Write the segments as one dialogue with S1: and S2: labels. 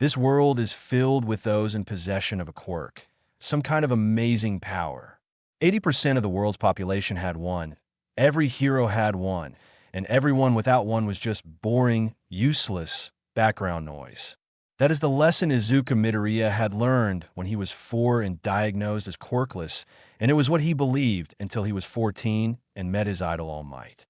S1: This world is filled with those in possession of a quirk, some kind of amazing power. 80% of the world's population had one, every hero had one, and everyone without one was just boring, useless background noise. That is the lesson Izuku Midoriya had learned when he was 4 and diagnosed as quirkless, and it was what he believed until he was 14 and met his idol All Might.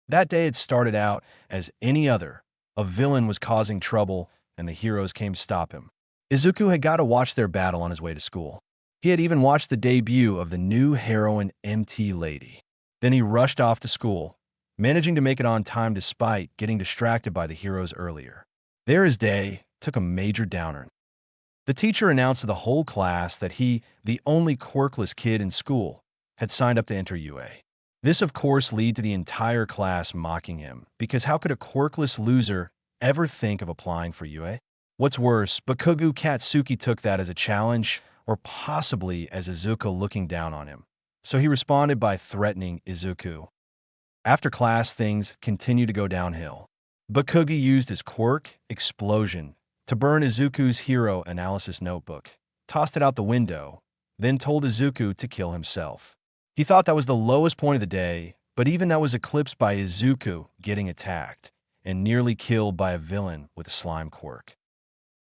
S1: That day it started out as any other. A villain was causing trouble, and the heroes came to stop him. Izuku had got to watch their battle on his way to school. He had even watched the debut of the new heroine MT Lady. Then he rushed off to school, managing to make it on time despite getting distracted by the heroes earlier. There his day took a major downer. The teacher announced to the whole class that he, the only quirkless kid in school, had signed up to enter UA. This, of course, led to the entire class mocking him, because how could a quirkless loser ever think of applying for UA? What's worse, Bakugo Katsuki took that as a challenge, or possibly as Izuku looking down on him. So he responded by threatening Izuku. After class, things continued to go downhill. Bakugo used his quirk, Explosion, to burn Izuku's hero analysis notebook, tossed it out the window, then told Izuku to kill himself. He thought that was the lowest point of the day, but even that was eclipsed by Izuku getting attacked and nearly killed by a villain with a slime quirk.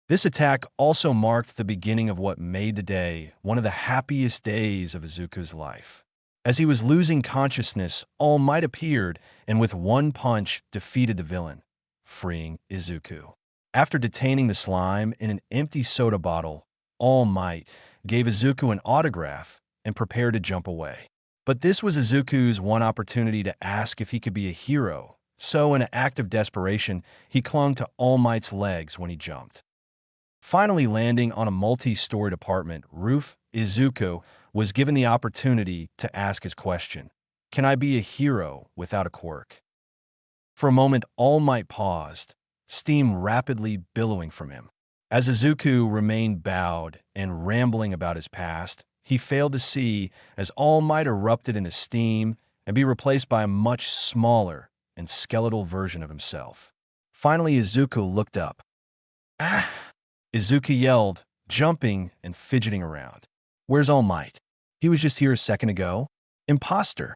S1: This attack also marked the beginning of what made the day one of the happiest days of Izuku's life. As he was losing consciousness, All Might appeared and with one punch defeated the villain, freeing Izuku. After detaining the slime in an empty soda bottle, All Might gave Izuku an autograph and prepared to jump away. But this was Izuku's one opportunity to ask if he could be a hero, so in an act of desperation, he clung to All Might's legs when he jumped. Finally landing on a multi-storied apartment roof, Izuku was given the opportunity to ask his question, "Can I be a hero without a quirk?" For a moment, All Might paused, steam rapidly billowing from him. As Izuku remained bowed and rambling about his past, he failed to see as All Might erupted into steam and be replaced by a much smaller and skeletal version of himself. Finally, Izuku looked up. "Ah!" Izuku yelled, jumping and fidgeting around. "Where's All Might? He was just here a second ago. Imposter."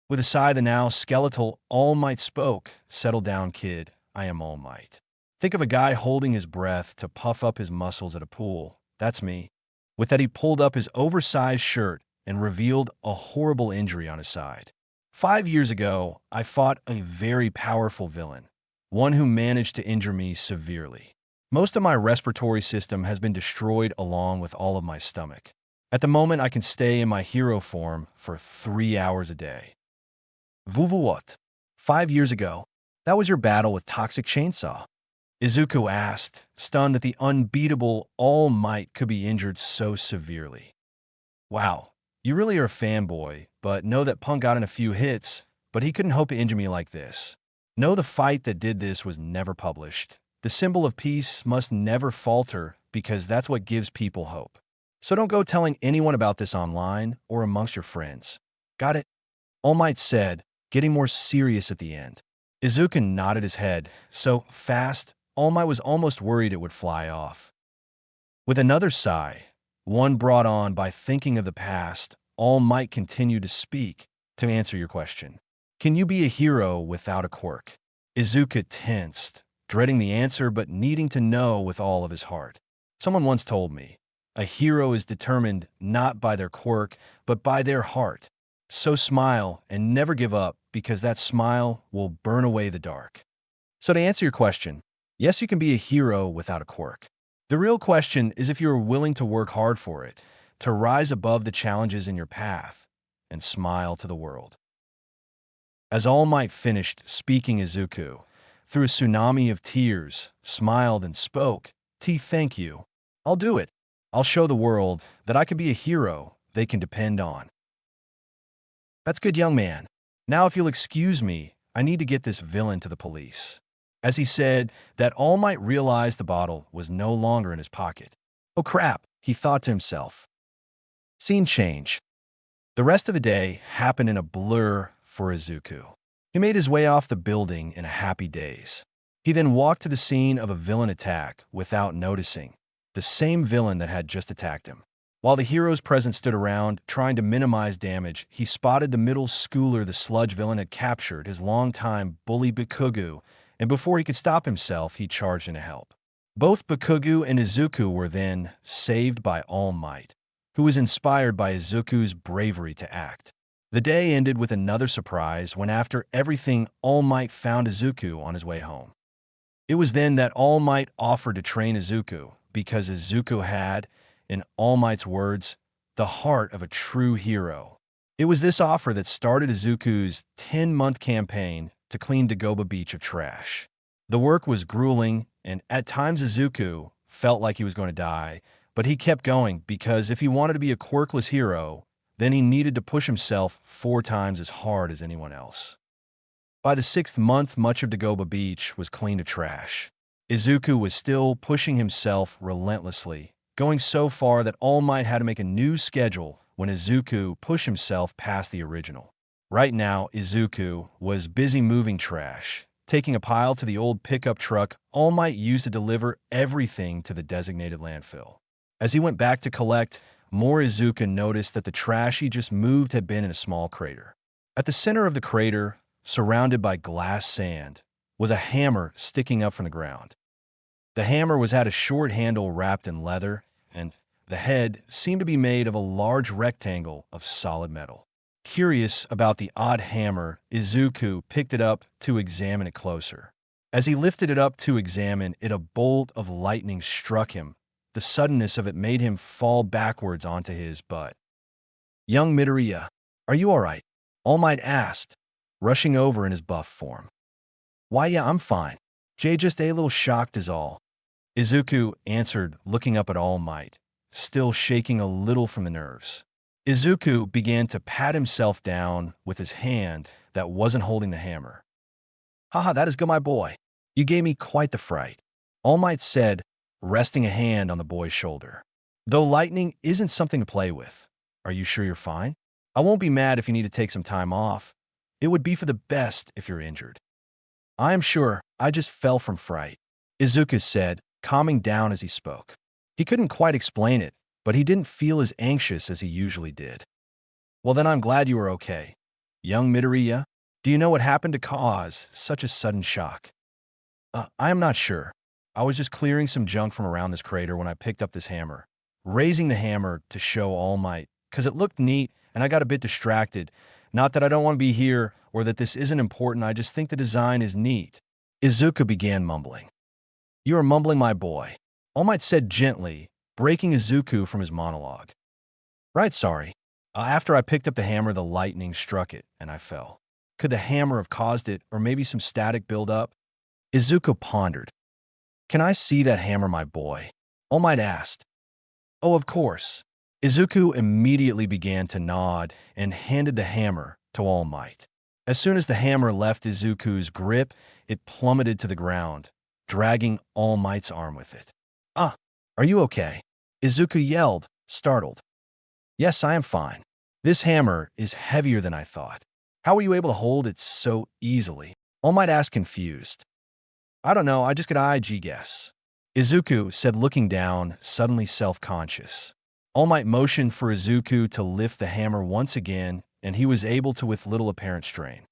S1: With a sigh, the now skeletal All Might spoke. "Settle down, kid. I am All Might. Think of a guy holding his breath to puff up his muscles at a pool. That's me." With that, he pulled up his oversized shirt and revealed a horrible injury on his side. 5 years ago, I fought a very powerful villain, one who managed to injure me severely. Most of my respiratory system has been destroyed along with all of my stomach. At the moment, I can stay in my hero form for 3 hours a day. What? 5 years ago, that was your battle with Toxic Chainsaw? Izuku asked, stunned that the unbeatable All Might could be injured so severely. Wow, you really are a fanboy, but know that Punk got in a few hits, but he couldn't hope to injure me like this. Know the fight that did this was never published. The symbol of peace must never falter because that's what gives people hope. So don't go telling anyone about this online or amongst your friends. Got it? All Might said, getting more serious at the end. Izuku nodded his head, so fast, All Might was almost worried it would fly off. With another sigh, one brought on by thinking of the past, All Might continued to speak to answer your question. Can you be a hero without a quirk? Izuku tensed, dreading the answer but needing to know with all of his heart. Someone once told me, a hero is determined not by their quirk, but by their heart. So smile and never give up because that smile will burn away the dark. So to answer your question, yes, you can be a hero without a quirk. The real question is if you are willing to work hard for it, to rise above the challenges in your path, and smile to the world. As All Might finished speaking, Izuku, through a tsunami of tears, smiled and spoke, Thank you. I'll do it. I'll show the world that I can be a hero they can depend on." "That's good, young man. Now if you'll excuse me, I need to get this villain to the police." As he said that, All Might realized the bottle was no longer in his pocket. "Oh crap," he thought to himself. Scene change. The rest of the day happened in a blur for Izuku. He made his way off the building in a happy daze. He then walked to the scene of a villain attack without noticing, the same villain that had just attacked him. While the heroes present stood around, trying to minimize damage, he spotted the middle schooler the sludge villain had captured, his longtime bully Bakugu, and before he could stop himself, he charged in to help. Both Bakugu and Izuku were then saved by All Might, who was inspired by Izuku's bravery to act. The day ended with another surprise when, after everything, All Might found Izuku on his way home. It was then that All Might offered to train Izuku, because Izuku had, in All Might's words, the heart of a true hero. It was this offer that started Izuku's 10-month campaign to clean Dagobah Beach of trash. The work was grueling, and at times Izuku felt like he was going to die, but he kept going because if he wanted to be a quirkless hero, then he needed to push himself 4 times as hard as anyone else. By the 6th month, much of Dagobah Beach was clean of trash. Izuku was still pushing himself relentlessly, going so far that All Might had to make a new schedule when Izuku pushed himself past the original. Right now, Izuku was busy moving trash, taking a pile to the old pickup truck All Might used to deliver everything to the designated landfill. As he went back to collect more, Izuku noticed that the trash he just moved had been in a small crater. At the center of the crater, surrounded by glass sand, was a hammer sticking up from the ground. The hammer had a short handle wrapped in leather, and the head seemed to be made of a large rectangle of solid metal. Curious about the odd hammer, Izuku picked it up to examine it closer. As he lifted it up to examine it, a bolt of lightning struck him. The suddenness of it made him fall backwards onto his butt. "Young Midoriya, are you all right?" All Might asked, rushing over in his buff form. "Why, yeah, I'm fine. Jay just a little shocked is all," Izuku answered, looking up at All Might, still shaking a little from the nerves. Izuku began to pat himself down with his hand that wasn't holding the hammer. "Haha, that is good, my boy. You gave me quite the fright," All Might said, resting a hand on the boy's shoulder. "Though lightning isn't something to play with. Are you sure you're fine? I won't be mad if you need to take some time off. It would be for the best if you're injured." "I am sure. I just fell from fright," Izuku said, calming down as he spoke. He couldn't quite explain it, but he didn't feel as anxious as he usually did. "Well, then I'm glad you are okay. Young Midoriya, do you know what happened to cause such a sudden shock?" I am not sure. I was just clearing some junk from around this crater when I picked up this hammer, raising the hammer to show All Might, because it looked neat and I got a bit distracted. Not that I don't want to be here or that this isn't important, I just think the design is neat," Izuku began mumbling. "You are mumbling, my boy," All Might said gently, breaking Izuku from his monologue. "Right, sorry. After I picked up the hammer, the lightning struck it, and I fell. Could the hammer have caused it, or maybe some static buildup?" Izuku pondered. "Can I see that hammer, my boy?" All Might asked. "Oh, of course." Izuku immediately began to nod and handed the hammer to All Might. As soon as the hammer left Izuku's grip, it plummeted to the ground, dragging All Might's arm with it. "Ah, are you okay?" Izuku yelled, startled. "Yes, I am fine. This hammer is heavier than I thought. How were you able to hold it so easily?" All Might asked, confused. "I don't know, I just could IG guess," Izuku said, looking down, suddenly self-conscious. All Might motioned for Izuku to lift the hammer once again, and he was able to with little apparent strain.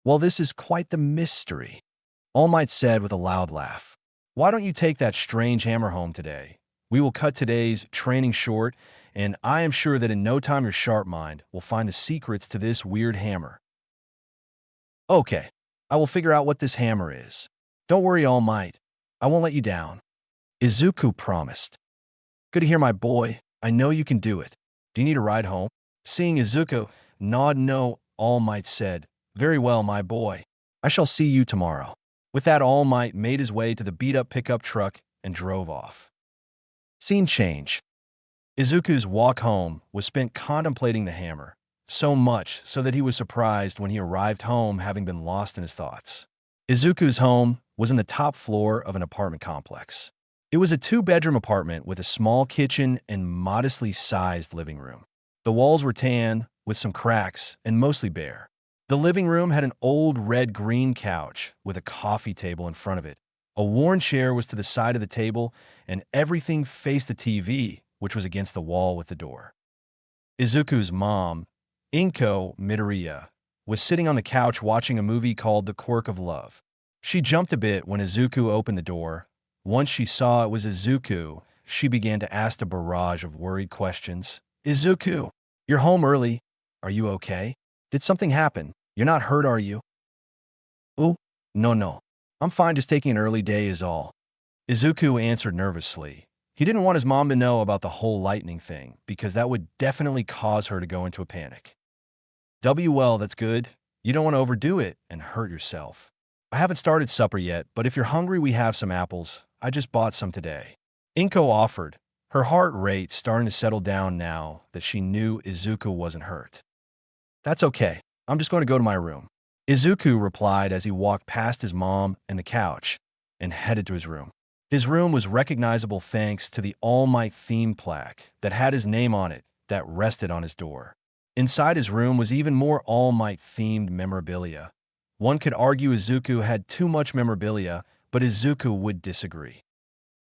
S1: "Well, this is quite the mystery," All Might said with a loud laugh. "Why don't you take that strange hammer home today? We will cut today's training short, and I am sure that in no time your sharp mind will find the secrets to this weird hammer." "Okay, I will figure out what this hammer is. Don't worry, All Might. I won't let you down," Izuku promised. "Good to hear, my boy. I know you can do it. Do you need a ride home?" Seeing Izuku nod no, All Might said, "Very well, my boy. I shall see you tomorrow." With that, All Might made his way to the beat-up pickup truck and drove off. Scene change. Izuku's walk home was spent contemplating the hammer, so much so that he was surprised when he arrived home, having been lost in his thoughts. Izuku's home was in the top floor of an apartment complex. It was a 2-bedroom apartment with a small kitchen and modestly sized living room. The walls were tan, with some cracks, and mostly bare. The living room had an old red-green couch with a coffee table in front of it. A worn chair was to the side of the table, and everything faced the TV, which was against the wall with the door. Izuku's mom, Inko Midoriya, was sitting on the couch watching a movie called The Quirk of Love. She jumped a bit when Izuku opened the door. Once she saw it was Izuku, she began to ask a barrage of worried questions. Izuku, you're home early. Are you okay? Did something happen? You're not hurt, are you? Oh, no. I'm fine, just taking an early day is all. Izuku answered nervously. He didn't want his mom to know about the whole lightning thing, because that would definitely cause her to go into a panic. Well, that's good. You don't want to overdo it and hurt yourself. I haven't started supper yet, but if you're hungry, we have some apples. I just bought some today. Inko offered, her heart rate starting to settle down now that she knew Izuku wasn't hurt. That's okay. I'm just going to go to my room. Izuku replied as he walked past his mom and the couch and headed to his room. His room was recognizable thanks to the All Might theme plaque that had his name on it that rested on his door. Inside his room was even more All Might themed memorabilia. One could argue Izuku had too much memorabilia, but Izuku would disagree.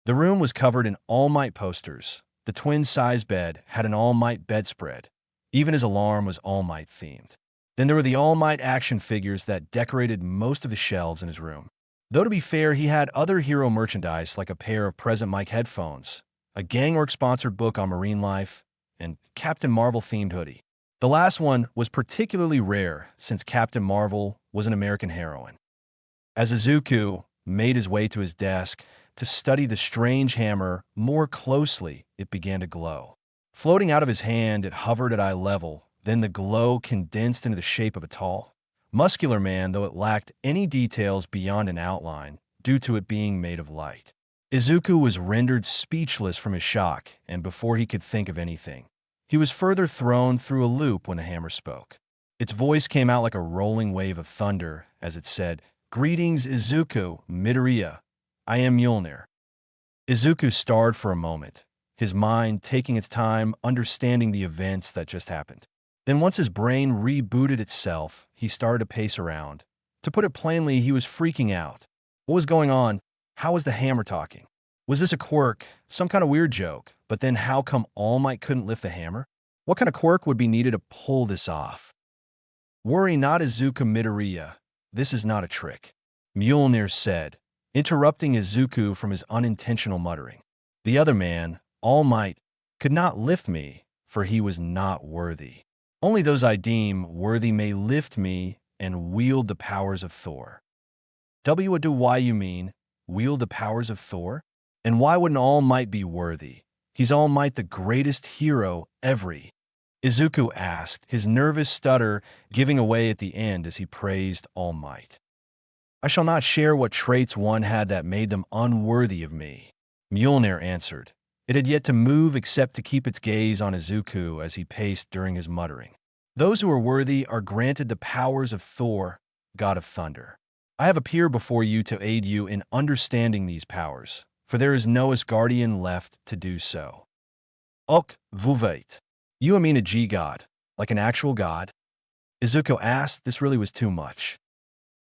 S1: The room was covered in All Might posters. The twin-size bed had an All Might bedspread. Even his alarm was All Might themed. Then there were the All Might action figures that decorated most of the shelves in his room. Though to be fair, he had other hero merchandise like a pair of Present Mic headphones, a Gang Orc-sponsored book on marine life, and Captain Marvel-themed hoodie. The last one was particularly rare since Captain Marvel was an American heroine. As Izuku made his way to his desk to study the strange hammer more closely, it began to glow. Floating out of his hand, it hovered at eye level. Then the glow condensed into the shape of a tall, muscular man, though it lacked any details beyond an outline due to it being made of light. Izuku was rendered speechless from his shock, and before he could think of anything, he was further thrown through a loop when the hammer spoke. Its voice came out like a rolling wave of thunder as it said, "Greetings, Izuku Midoriya. I am Mjolnir." Izuku stared for a moment, his mind taking its time understanding the events that just happened. Then once his brain rebooted itself, he started to pace around. To put it plainly, he was freaking out. What was going on? How was the hammer talking? Was this a quirk, some kind of weird joke? But then how come All Might couldn't lift the hammer? What kind of quirk would be needed to pull this off? Worry not, Izuku Midoriya. This is not a trick, Mjolnir said, interrupting Izuku from his unintentional muttering. The other man, All Might, could not lift me, for he was not worthy. Only those I deem worthy may lift me and wield the powers of Thor. What do why you mean, wield the powers of Thor? And why wouldn't All Might be worthy? He's All Might, the greatest hero ever. Izuku asked, his nervous stutter giving away at the end as he praised All Might. I shall not share what traits one had that made them unworthy of me, Mjolnir answered. It had yet to move except to keep its gaze on Izuku as he paced during his muttering. Those who are worthy are granted the powers of Thor, god of thunder. I have appeared before you to aid you in understanding these powers, for there is no Asgardian left to do so. Ok, vuvait. You mean a G-god, like an actual god? Izuku asked. This really was too much.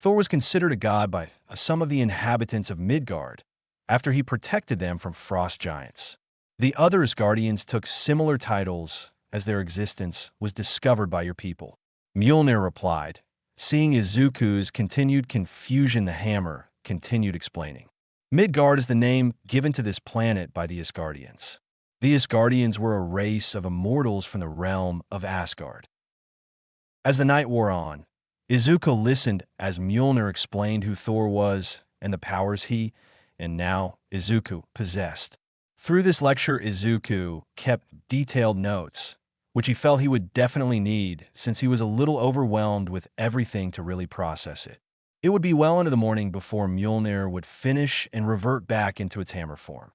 S1: Thor was considered a god by some of the inhabitants of Midgard, after he protected them from frost giants. The other Asgardians took similar titles as their existence was discovered by your people. Mjolnir replied. Seeing Izuku's continued confusion, the hammer continued explaining. Midgard is the name given to this planet by the Asgardians. The Asgardians were a race of immortals from the realm of Asgard. As the night wore on, Izuku listened as Mjolnir explained who Thor was and the powers he, and now Izuku, possessed. Through this lecture, Izuku kept detailed notes, which he felt he would definitely need since he was a little overwhelmed with everything to really process it. It would be well into the morning before Mjolnir would finish and revert back into its hammer form.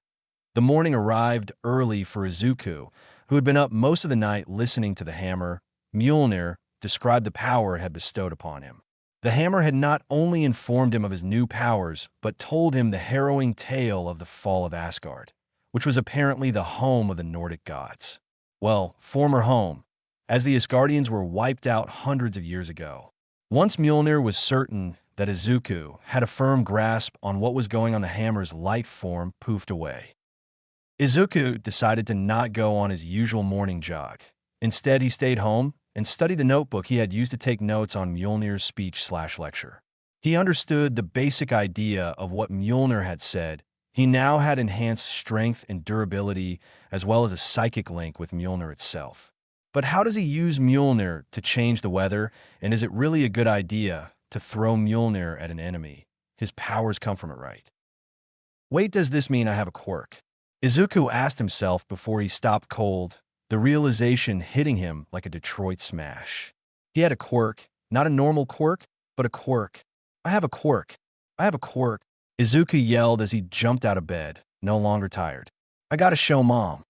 S1: The morning arrived early for Izuku, who had been up most of the night listening to the hammer. Mjolnir described the power it had bestowed upon him. The hammer had not only informed him of his new powers, but told him the harrowing tale of the fall of Asgard, which was apparently the home of the Nordic gods. Well, former home, as the Asgardians were wiped out hundreds of years ago. Once Mjolnir was certain that Izuku had a firm grasp on what was going on, the hammer's light form poofed away. Izuku decided to not go on his usual morning jog. Instead, he stayed home and studied the notebook he had used to take notes on Mjolnir's speech/lecture. He understood the basic idea of what Mjolnir had said. He now had enhanced strength and durability, as well as a psychic link with Mjolnir itself. But how does he use Mjolnir to change the weather, and is it really a good idea to throw Mjolnir at an enemy? His powers come from it, right? Wait, does this mean I have a quirk? Izuku asked himself before he stopped cold, the realization hitting him like a Detroit smash. He had a quirk, not a normal quirk, but a quirk. I have a quirk. I have a quirk. Izuku yelled as he jumped out of bed, no longer tired. I gotta show Mom.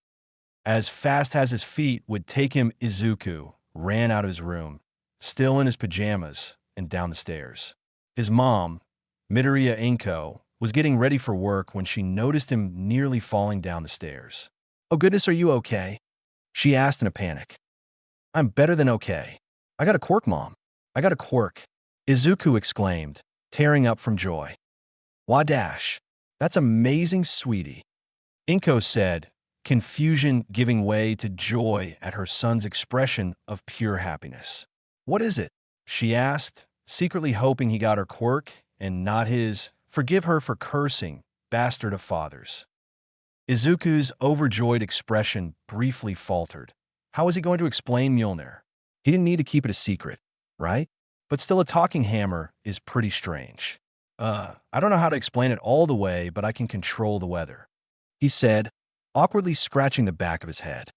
S1: As fast as his feet would take him, Izuku ran out of his room, still in his pajamas, and down the stairs. His mom, Midoriya Inko, was getting ready for work when she noticed him nearly falling down the stairs. "Oh goodness, are you okay?" she asked in a panic. "I'm better than okay. I got a quirk, Mom. I got a quirk," Izuku exclaimed, tearing up from joy. "Why dash? That's amazing, sweetie," Inko said, confusion giving way to joy at her son's expression of pure happiness. "What is it?" she asked, secretly hoping he got her quirk and not his "forgive her for cursing, bastard of fathers." Izuku's overjoyed expression briefly faltered. How was he going to explain Mjolnir? He didn't need to keep it a secret, right? But still, a talking hammer is pretty strange. I don't know how to explain it all the way, but I can control the weather," he said, awkwardly scratching the back of his head.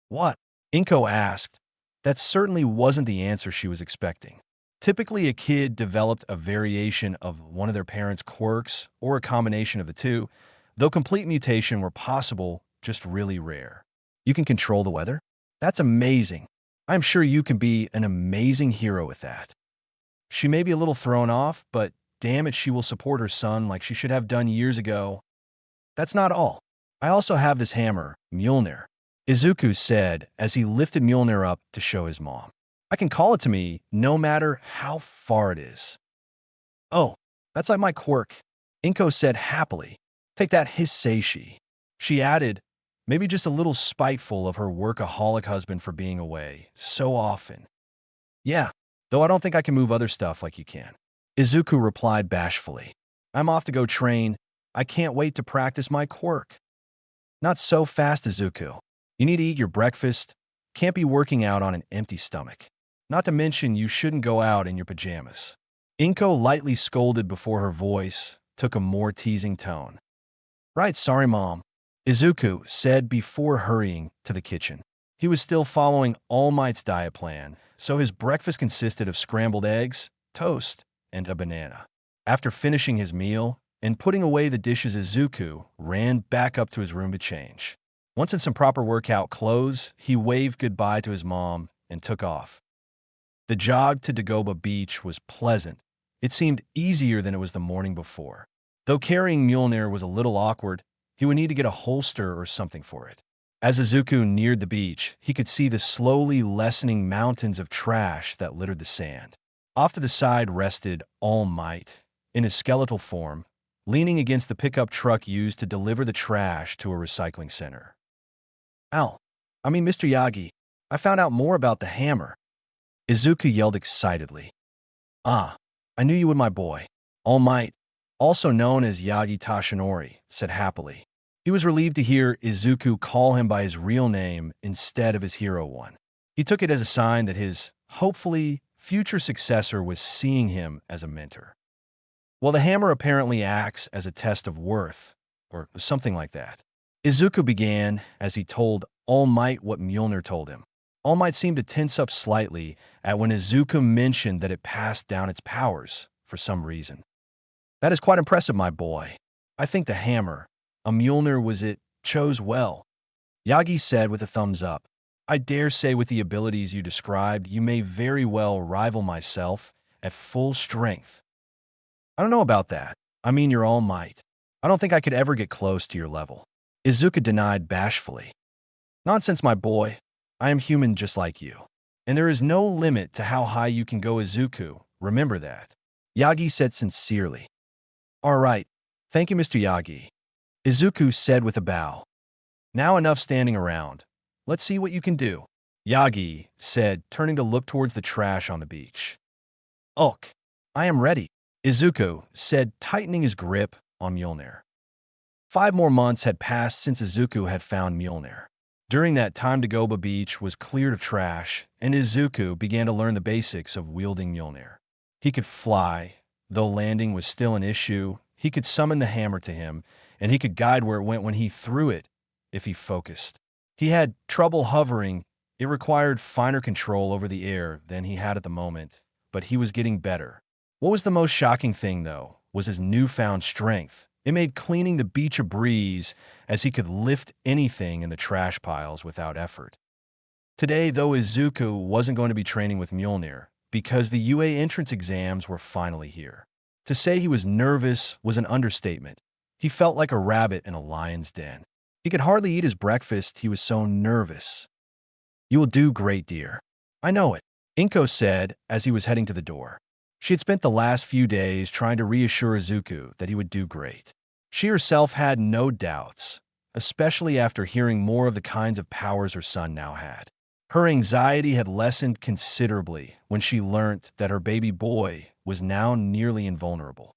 S1: "What?" Inko asked. That certainly wasn't the answer she was expecting. Typically, a kid developed a variation of one of their parents' quirks or a combination of the two, though complete mutation were possible, just really rare. "You can control the weather? That's amazing. I'm sure you can be an amazing hero with that." She may be a little thrown off, but damn it, she will support her son like she should have done years ago. "That's not all. I also have this hammer, Mjolnir," Izuku said as he lifted Mjolnir up to show his mom. "I can call it to me no matter how far it is." "Oh, that's like my quirk," Inko said happily. "Take that, Hiseishi." She added, maybe just a little spiteful of her workaholic husband for being away so often. "Yeah, though I don't think I can move other stuff like you can," Izuku replied bashfully. "I'm off to go train. I can't wait to practice my quirk." "Not so fast, Izuku. You need to eat your breakfast. Can't be working out on an empty stomach. Not to mention, you shouldn't go out in your pajamas." Inko lightly scolded before her voice took a more teasing tone. "Right, sorry, Mom," Izuku said before hurrying to the kitchen. He was still following All Might's diet plan, so his breakfast consisted of scrambled eggs, toast, and a banana. After finishing his meal and putting away the dishes, Izuku ran back up to his room to change. Once in some proper workout clothes, he waved goodbye to his mom and took off. The jog to Dagoba Beach was pleasant. It seemed easier than it was the morning before. Though carrying Mjolnir was a little awkward, he would need to get a holster or something for it. As Izuku neared the beach, he could see the slowly lessening mountains of trash that littered the sand. Off to the side rested All Might, in his skeletal form, leaning against the pickup truck used to deliver the trash to a recycling center. Mr. Yagi, I found out more about the hammer," Izuku yelled excitedly. "Ah, I knew you would, my boy," All Might, also known as Yagi Tashinori, said happily. He was relieved to hear Izuku call him by his real name instead of his hero one. He took it as a sign that his, hopefully, future successor was seeing him as a mentor. Well, the hammer apparently acts as a test of worth, or something like that. Izuku began as he told All Might what Mjolnir told him. All Might seemed to tense up slightly at when Izuku mentioned that it passed down its powers for some reason. "That is quite impressive, my boy. I think the hammer, a Mjolnir was it, chose well," Yagi said with a thumbs up. "I dare say with the abilities you described, you may very well rival myself at full strength." "I don't know about that. I mean, you're All Might. I don't think I could ever get close to your level," Izuku denied bashfully. "Nonsense, my boy. I am human just like you. And there is no limit to how high you can go," Izuku Remember that. Yagi said sincerely. All right. Thank you, Mr. Yagi. Izuku said with a bow. Now enough standing around. Let's see what you can do. Yagi said, turning to look towards the trash on the beach. Ugh, I am ready, Izuku said, tightening his grip on Mjolnir. 5 more months had passed since Izuku had found Mjolnir. During that time, Dagobah Beach was cleared of trash, and Izuku began to learn the basics of wielding Mjolnir. He could fly, though landing was still an issue. He could summon the hammer to him, and he could guide where it went when he threw it, if he focused. He had trouble hovering. It required finer control over the air than he had at the moment, but he was getting better. What was the most shocking thing, though, was his newfound strength. It made cleaning the beach a breeze, as he could lift anything in the trash piles without effort. Today, though, Izuku wasn't going to be training with Mjolnir, because the UA entrance exams were finally here. To say he was nervous was an understatement. He felt like a rabbit in a lion's den. He could hardly eat his breakfast, he was so nervous. You will do great, dear. I know it, Inko said as he was heading to the door. She had spent the last few days trying to reassure Izuku that he would do great. She herself had no doubts, especially after hearing more of the kinds of powers her son now had. Her anxiety had lessened considerably when she learnt that her baby boy was now nearly invulnerable.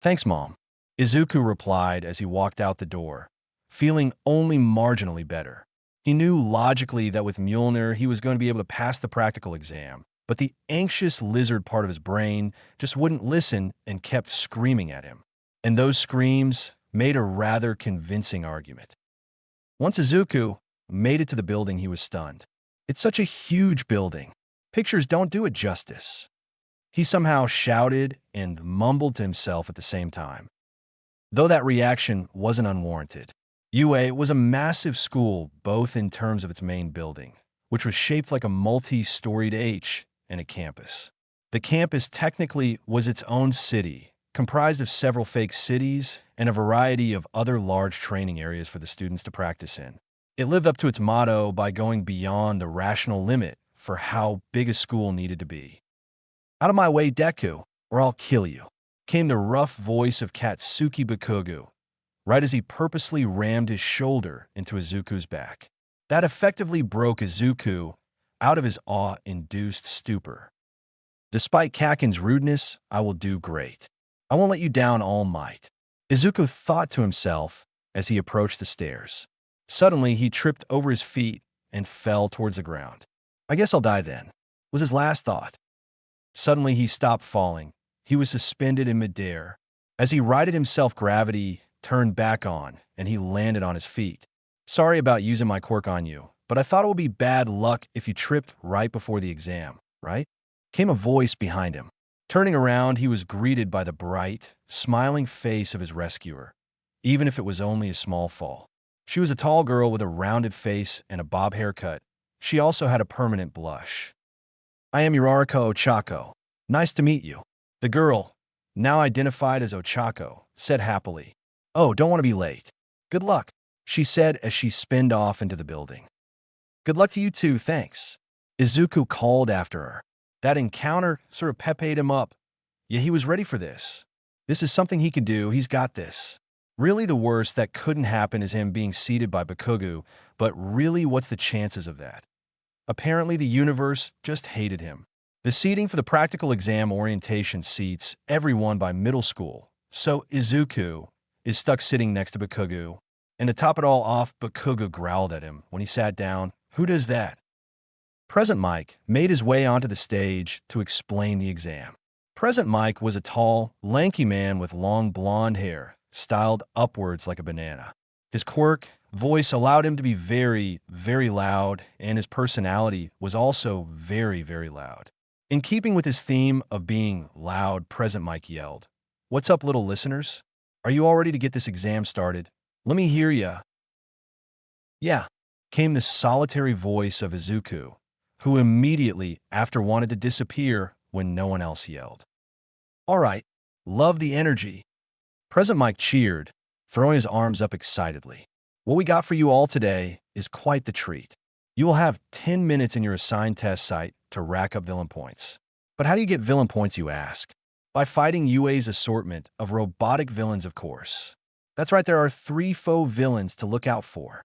S1: Thanks, Mom, Izuku replied as he walked out the door, feeling only marginally better. He knew logically that with Mjolnir he was going to be able to pass the practical exam, but the anxious lizard part of his brain just wouldn't listen and kept screaming at him. And those screams made a rather convincing argument. Once Izuku made it to the building, he was stunned. It's such a huge building. Pictures don't do it justice. He somehow shouted and mumbled to himself at the same time. Though that reaction wasn't unwarranted. UA was a massive school, both in terms of its main building, which was shaped like a multi-storied H, and a campus. The campus technically was its own city, comprised of several fake cities and a variety of other large training areas for the students to practice in. It lived up to its motto by going beyond the rational limit for how big a school needed to be. Out of my way, Deku, or I'll kill you, came the rough voice of Katsuki Bakugo, right as he purposely rammed his shoulder into Izuku's back. That effectively broke Izuku out of his awe-induced stupor. Despite Kaken's rudeness, I will do great. I won't let you down, All Might, Izuku thought to himself as he approached the stairs. Suddenly, he tripped over his feet and fell towards the ground. I guess I'll die then, was his last thought. Suddenly, he stopped falling. He was suspended in midair. As he righted himself, gravity turned back on, and he landed on his feet. Sorry about using my quirk on you, but I thought it would be bad luck if you tripped right before the exam, right? Came a voice behind him. Turning around, he was greeted by the bright, smiling face of his rescuer, even if it was only a small fall. She was a tall girl with a rounded face and a bob haircut. She also had a permanent blush. I am Uraraka Ochako. Nice to meet you. The girl, now identified as Ochako, said happily. Oh, don't want to be late. Good luck, she said as she spinned off into the building. Good luck to you too, thanks, Izuku called after her. That encounter sort of pepped him up. Yeah, he was ready for this. This is something he can do, he's got this. Really, the worst that couldn't happen is him being seated by Bakugo, but really, what's the chances of that? Apparently, the universe just hated him. The seating for the practical exam orientation seats everyone by middle school, so Izuku is stuck sitting next to Bakugo. And to top it all off, Bakugo growled at him when he sat down. Who does that? Present Mike made his way onto the stage to explain the exam. Present Mike was a tall, lanky man with long blonde hair, styled upwards like a banana. His quirk, voice allowed him to be very, very loud, and his personality was also very, very loud. In keeping with his theme of being loud, Present Mike yelled, "What's up, little listeners? Are you all ready to get this exam started? Let me hear ya." Yeah, came the solitary voice of Izuku, who immediately after wanted to disappear when no one else yelled. All right, love the energy. Present Mike cheered, throwing his arms up excitedly. What we got for you all today is quite the treat. You will have 10 minutes in your assigned test site to rack up villain points. But how do you get villain points, you ask? By fighting UA's assortment of robotic villains, of course. That's right, there are 3 faux villains to look out for.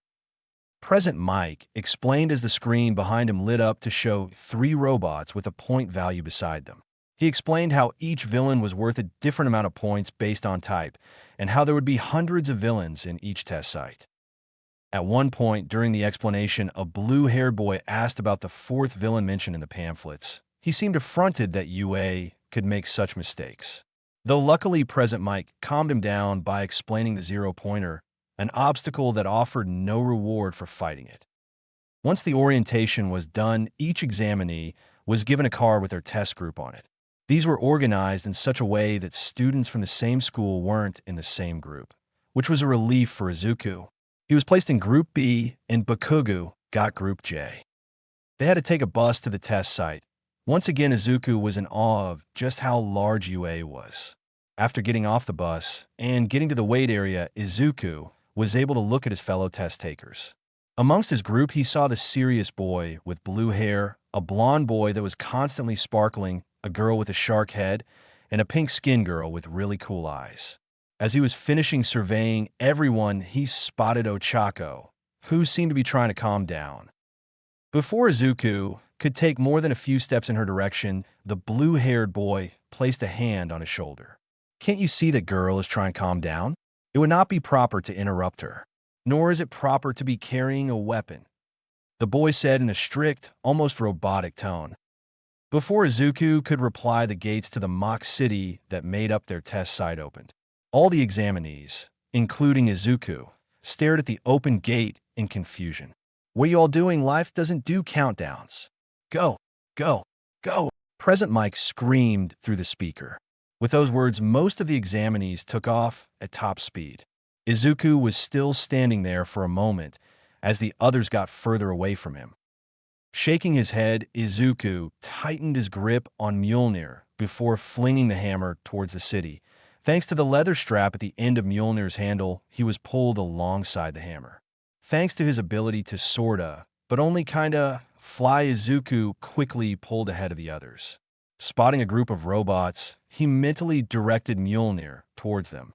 S1: Present Mike explained as the screen behind him lit up to show 3 robots with a point value beside them. He explained how each villain was worth a different amount of points based on type, and how there would be hundreds of villains in each test site. At one point during the explanation, a blue-haired boy asked about the 4th villain mentioned in the pamphlets. He seemed affronted that UA could make such mistakes. Though luckily Present Mike calmed him down by explaining the 0-pointer, an obstacle that offered no reward for fighting it. Once the orientation was done, each examinee was given a card with their test group on it. These were organized in such a way that students from the same school weren't in the same group, which was a relief for Izuku. He was placed in Group B, and Bakugu got Group J. They had to take a bus to the test site. Once again, Izuku was in awe of just how large UA was. After getting off the bus and getting to the wait area, Izuku was able to look at his fellow test takers. Amongst his group, he saw the serious boy with blue hair, a blonde boy that was constantly sparkling, a girl with a shark head, and a pink-skinned girl with really cool eyes. As he was finishing surveying everyone, he spotted Ochako, who seemed to be trying to calm down. Before Izuku could take more than a few steps in her direction, the blue-haired boy placed a hand on his shoulder. "Can't you see that girl is trying to calm down? It would not be proper to interrupt her, nor is it proper to be carrying a weapon," the boy said in a strict, almost robotic tone. Before Izuku could reply, the gates to the mock city that made up their test site opened. All the examinees, including Izuku, stared at the open gate in confusion. "What are you all doing? Life doesn't do countdowns. Go, go, go!" Present Mike screamed through the speaker. With those words, most of the examinees took off at top speed. Izuku was still standing there for a moment as the others got further away from him. Shaking his head, Izuku tightened his grip on Mjolnir before flinging the hammer towards the city. Thanks to the leather strap at the end of Mjolnir's handle, he was pulled alongside the hammer. Thanks to his ability to sorta, but only kinda, fly, Izuku quickly pulled ahead of the others. Spotting a group of robots, he mentally directed Mjolnir towards them.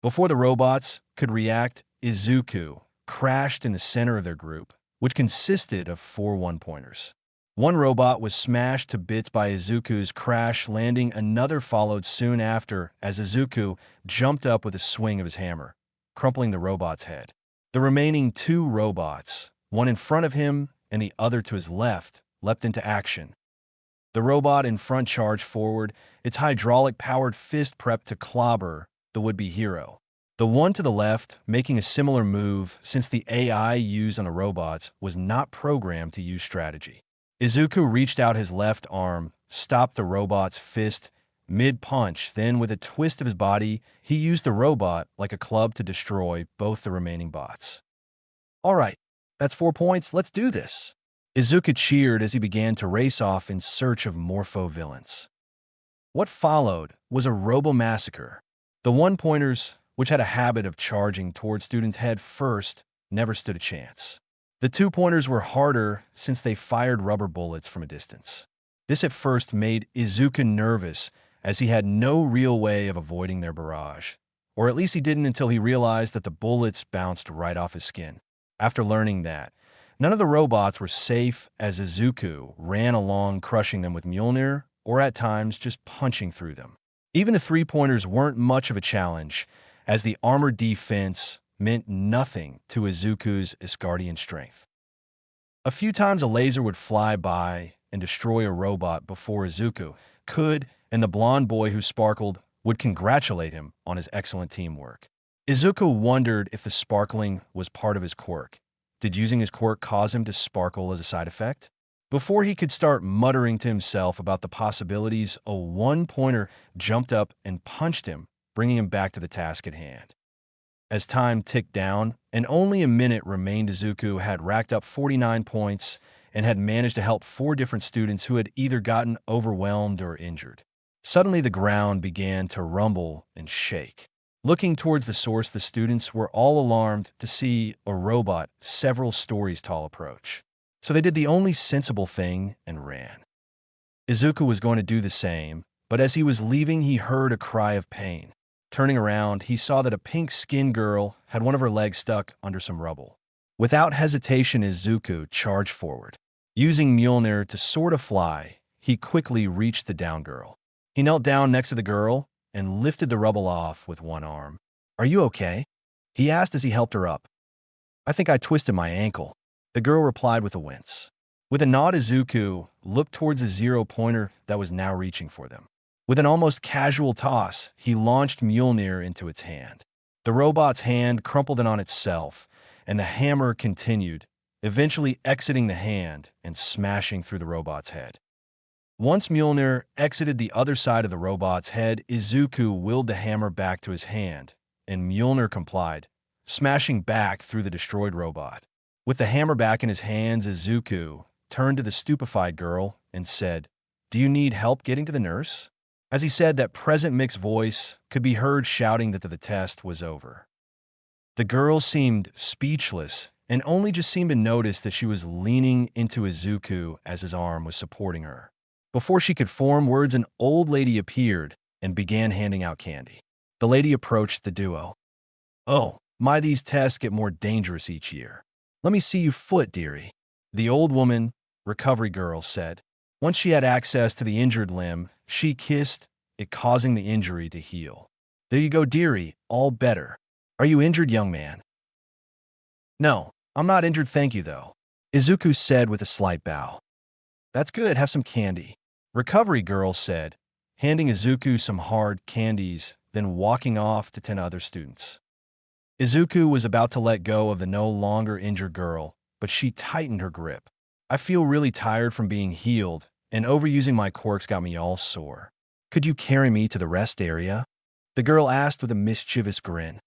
S1: Before the robots could react, Izuku crashed in the center of their group, which consisted of 4 one-pointers. One robot was smashed to bits by Izuku's crash landing. Another followed soon after as Izuku jumped up with a swing of his hammer, crumpling the robot's head. The remaining 2 robots, one in front of him and the other to his left, leapt into action. The robot in front charged forward, its hydraulic-powered fist prepped to clobber the would-be hero. The one to the left, making a similar move since the AI used on the robots was not programmed to use strategy. Izuku reached out his left arm, stopped the robot's fist mid-punch, then with a twist of his body, he used the robot like a club to destroy both the remaining bots. "All right, that's 4 points, let's do this." Izuku cheered as he began to race off in search of morpho villains. What followed was a robo-massacre. The one-pointers, which had a habit of charging toward students head first, never stood a chance. The 2-pointers were harder since they fired rubber bullets from a distance. This at first made Izuku nervous as he had no real way of avoiding their barrage. Or at least he didn't until he realized that the bullets bounced right off his skin. After learning that, none of the robots were safe as Izuku ran along, crushing them with Mjolnir, or at times just punching through them. Even the 3-pointers weren't much of a challenge, as the armored defense meant nothing to Izuku's Asgardian strength. A few times a laser would fly by and destroy a robot before Izuku could, and the blonde boy who sparkled would congratulate him on his excellent teamwork. Izuku wondered if the sparkling was part of his quirk. Did using his quirk cause him to sparkle as a side effect? Before he could start muttering to himself about the possibilities, a one-pointer jumped up and punched him, bringing him back to the task at hand. As time ticked down, and only a minute remained, Izuku had racked up 49 points and had managed to help 4 different students who had either gotten overwhelmed or injured. Suddenly, the ground began to rumble and shake. Looking towards the source, the students were all alarmed to see a robot several stories tall approach. So they did the only sensible thing and ran. Izuku was going to do the same, but as he was leaving, he heard a cry of pain. Turning around, he saw that a pink-skinned girl had one of her legs stuck under some rubble. Without hesitation, Izuku charged forward. Using Mjolnir to sort of fly, he quickly reached the down girl. He knelt down next to the girl and lifted the rubble off with one arm. "Are you okay?" he asked as he helped her up. "I think I twisted my ankle," the girl replied with a wince. With a nod, Izuku looked towards the zero-pointer that was now reaching for them. With an almost casual toss, he launched Mjolnir into its hand. The robot's hand crumpled in on itself, and the hammer continued, eventually exiting the hand and smashing through the robot's head. Once Mjolnir exited the other side of the robot's head, Izuku willed the hammer back to his hand, and Mjolnir complied, smashing back through the destroyed robot. With the hammer back in his hands, Izuku turned to the stupefied girl and said, "Do you need help getting to the nurse?" As he said, that present mixed voice could be heard shouting that the test was over. The girl seemed speechless and only just seemed to notice that she was leaning into Izuku as his arm was supporting her. Before she could form words, an old lady appeared and began handing out candy. The lady approached the duo. "Oh, my, these tests get more dangerous each year. Let me see you foot, dearie," the old woman, recovery girl, said. Once she had access to the injured limb, she kissed it, causing the injury to heal. "There you go, dearie, all better. Are you injured, young man?" "No, I'm not injured, thank you, though," Izuku said with a slight bow. "That's good, have some candy," recovery girl said, handing Izuku some hard candies, then walking off to tend to other students. Izuku was about to let go of the no longer injured girl, but she tightened her grip. "I feel really tired from being healed, and overusing my quirks got me all sore. Could you carry me to the rest area?" the girl asked with a mischievous grin.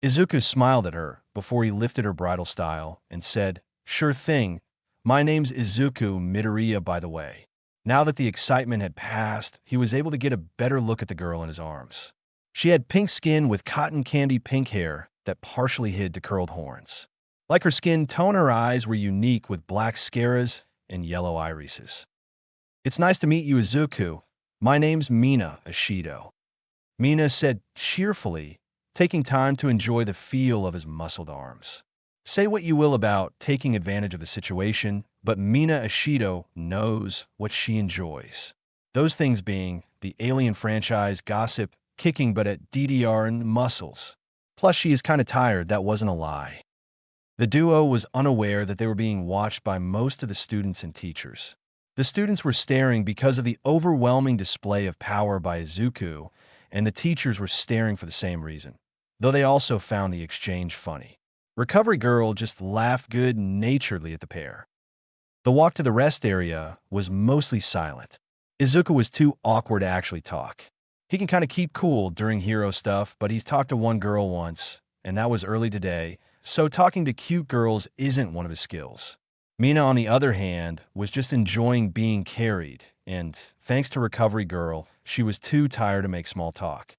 S1: Izuku smiled at her before he lifted her bridal style and said, "Sure thing. My name's Izuku Midoriya, by the way." Now that the excitement had passed, he was able to get a better look at the girl in his arms. She had pink skin with cotton candy pink hair that partially hid the curled horns. Like her skin tone, her eyes were unique with black scaras and yellow irises. "It's nice to meet you, Izuku. My name's Mina Ashido," Mina said cheerfully, taking time to enjoy the feel of his muscled arms. Say what you will about taking advantage of the situation, but Mina Ashido knows what she enjoys. Those things being the Alien franchise, gossip, kicking butt at DDR, and muscles. Plus, she is kind of tired, that wasn't a lie. The duo was unaware that they were being watched by most of the students and teachers. The students were staring because of the overwhelming display of power by Izuku, and the teachers were staring for the same reason, though they also found the exchange funny. Recovery girl just laughed good-naturedly at the pair. The walk to the rest area was mostly silent. Izuku was too awkward to actually talk. He can kind of keep cool during hero stuff, but he's talked to one girl once, and that was early today, so talking to cute girls isn't one of his skills. Mina, on the other hand, was just enjoying being carried, and thanks to Recovery Girl, she was too tired to make small talk.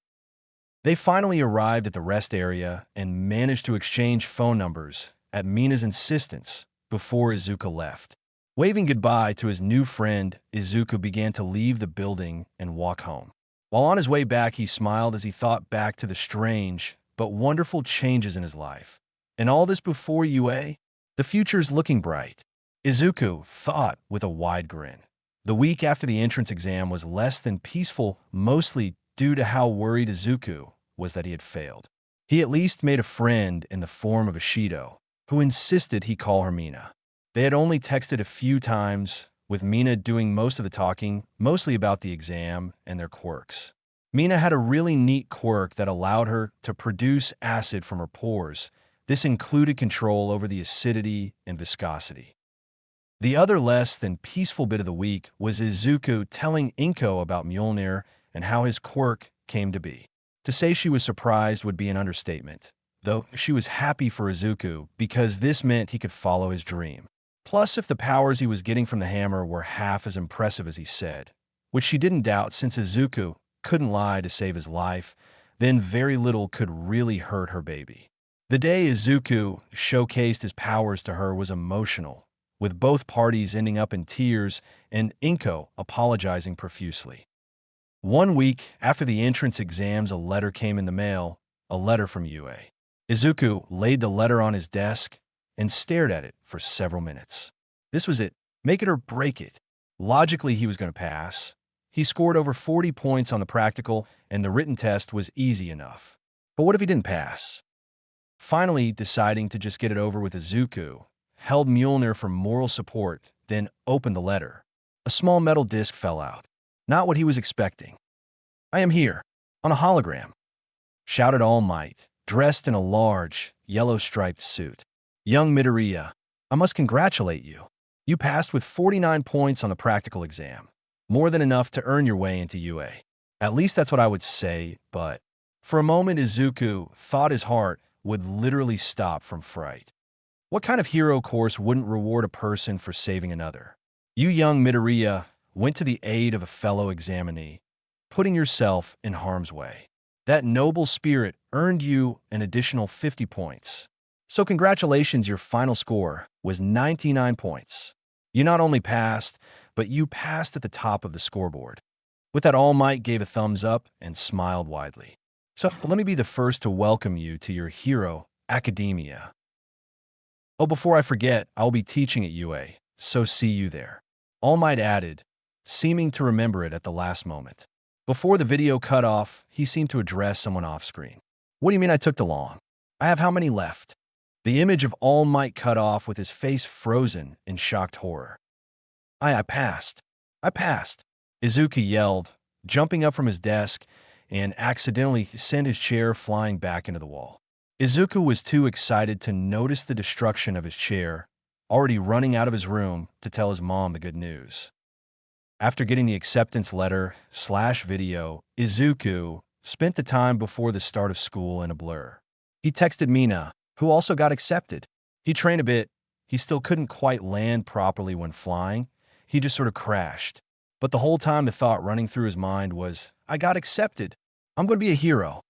S1: They finally arrived at the rest area and managed to exchange phone numbers at Mina's insistence before Izuku left. Waving goodbye to his new friend, Izuku began to leave the building and walk home. While on his way back, he smiled as he thought back to the strange but wonderful changes in his life. And all this before UA? The future's looking bright, Izuku thought with a wide grin. The week after the entrance exam was less than peaceful, mostly due to how worried Izuku was that he had failed. He at least made a friend in the form of Ashido, who insisted he call her Mina. They had only texted a few times, with Mina doing most of the talking, mostly about the exam and their quirks. Mina had a really neat quirk that allowed her to produce acid from her pores. This included control over the acidity and viscosity. The other less than peaceful bit of the week was Izuku telling Inko about Mjolnir and how his quirk came to be. To say she was surprised would be an understatement, though she was happy for Izuku because this meant he could follow his dream. Plus, if the powers he was getting from the hammer were half as impressive as he said, which she didn't doubt since Izuku couldn't lie to save his life, then very little could really hurt her baby. The day Izuku showcased his powers to her was emotional, with both parties ending up in tears and Inko apologizing profusely. 1 week after the entrance exams, a letter came in the mail, a letter from Yue. Izuku laid the letter on his desk and stared at it for several minutes. This was it. Make it or break it. Logically, he was going to pass. He scored over 40 points on the practical, and the written test was easy enough. But what if he didn't pass? Finally, deciding to just get it over with, Izuku held Mjolnir for moral support, then opened the letter. A small metal disc fell out. Not what he was expecting. "I am here, on a hologram," shouted All Might, dressed in a large, yellow-striped suit. "Young Midoriya, I must congratulate you. You passed with 49 points on the practical exam. More than enough to earn your way into UA. At least that's what I would say, but..." For a moment, Izuku thought his heart would literally stop from fright. What kind of hero course wouldn't reward a person for saving another? You, young Midoriya, went to the aid of a fellow examinee, putting yourself in harm's way. That noble spirit earned you an additional 50 points. So congratulations, your final score was 99 points. You not only passed, but you passed at the top of the scoreboard. With that, All Might gave a thumbs up and smiled widely. So let me be the first to welcome you to your hero academia. Oh, before I forget, I'll be teaching at UA, so see you there. All Might added, seeming to remember it at the last moment. Before the video cut off, he seemed to address someone off-screen. "What do you mean I took too long? I have how many left?" The image of All Might cut off with his face frozen in shocked horror. I passed. I passed," Izuku yelled, jumping up from his desk and accidentally sent his chair flying back into the wall. Izuku was too excited to notice the destruction of his chair, already running out of his room to tell his mom the good news. After getting the acceptance letter/video, Izuku spent the time before the start of school in a blur. He texted Mina, who also got accepted. He trained a bit. He still couldn't quite land properly when flying. He just sort of crashed. But the whole time the thought running through his mind was, "I got accepted. I'm going to be a hero."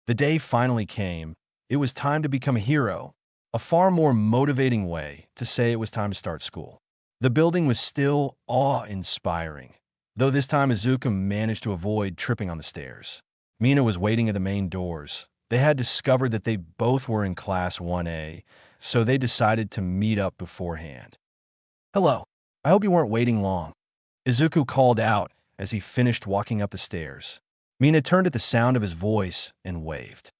S1: The day finally came. It was time to become a hero. A far more motivating way to say it was time to start school. The building was still awe-inspiring, though this time Izuku managed to avoid tripping on the stairs. Mina was waiting at the main doors. They had discovered that they both were in Class 1A, so they decided to meet up beforehand. "Hello. I hope you weren't waiting long," Izuku called out as he finished walking up the stairs. Mina turned at the sound of his voice and waved.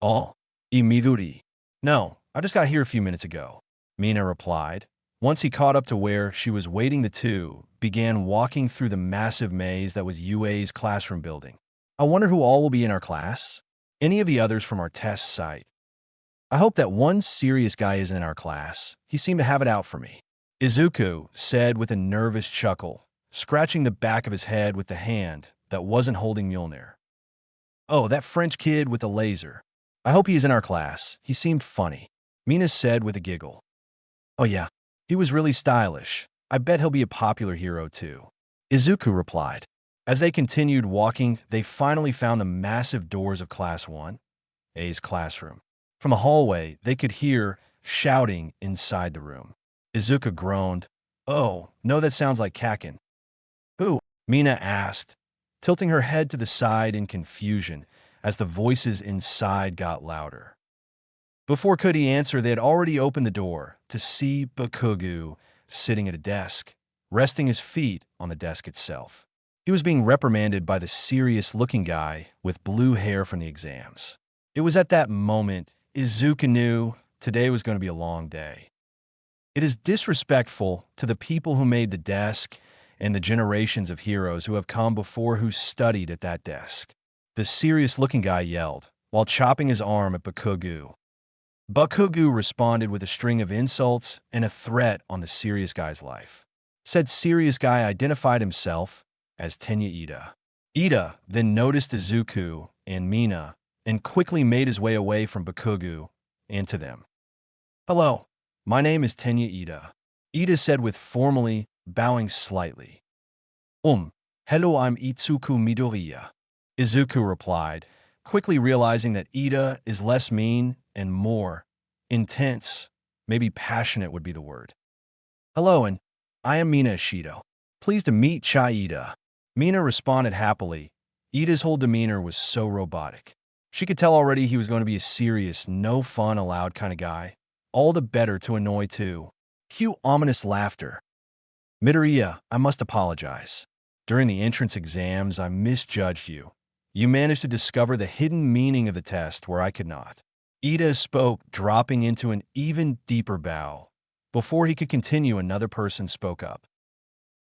S1: "Oh, Midori." "No, I just got here a few minutes ago," Mina replied. Once he caught up to where she was waiting, the two began walking through the massive maze that was UA's classroom building. "I wonder who all will be in our class? Any of the others from our test site? I hope that one serious guy isn't in our class. He seemed to have it out for me," Izuku said with a nervous chuckle, scratching the back of his head with the hand that wasn't holding Mjolnir. "Oh, that French kid with the laser. I hope he is in our class. He seemed funny," Mina said with a giggle. "Oh yeah, he was really stylish. I bet he'll be a popular hero too," Izuku replied. As they continued walking, they finally found the massive doors of Class 1A's classroom. From the hallway, they could hear shouting inside the room. Izuku groaned. "Oh, no, that sounds like Kakin." "Who?" Mina asked, tilting her head to the side in confusion as the voices inside got louder. Before could he answer, they had already opened the door to see Bakugo sitting at a desk, resting his feet on the desk itself. He was being reprimanded by the serious-looking guy with blue hair from the exams. It was at that moment Izuku knew today was going to be a long day. It is disrespectful to the people who made the desk and the generations of heroes who have come before who studied at that desk. The serious-looking guy yelled while chopping his arm at Bakugo. Bakugo responded with a string of insults and a threat on the serious guy's life. Said serious guy identified himself as Tenya Ida. Ida then noticed Izuku and Mina and quickly made his way away from Bakugo and to them. "Hello, my name is Tenya Ida," Ida said with formally bowing slightly. Hello, I'm Izuku Midoriya," Izuku replied, quickly realizing that Ida is less mean and more intense, maybe passionate would be the word. Hello, and I am Mina Ishido. Pleased to meet Chai-Ida. Mina responded happily. Ida's whole demeanor was so robotic. She could tell already he was going to be a serious, no fun allowed kind of guy. All the better to annoy too. Cue ominous laughter. Midoriya, I must apologize. During the entrance exams, I misjudged you. You managed to discover the hidden meaning of the test where I could not. Ida spoke, dropping into an even deeper bow. Before he could continue, another person spoke up.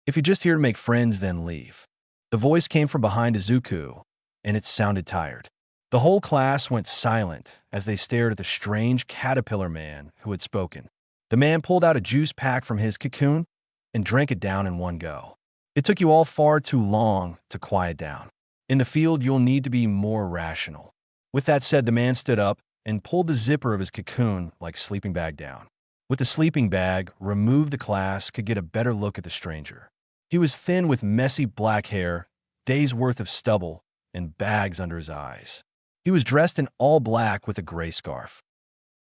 S1: If you're just here to make friends, then leave. The voice came from behind Izuku, and it sounded tired. The whole class went silent as they stared at the strange caterpillar man who had spoken. The man pulled out a juice pack from his cocoon and drank it down in one go. It took you all far too long to quiet down. In the field, you'll need to be more rational. With that said, the man stood up and pulled the zipper of his cocoon like sleeping bag down. With the sleeping bag removed, the class could get a better look at the stranger. He was thin with messy black hair, days' worth of stubble, and bags under his eyes. He was dressed in all black with a gray scarf.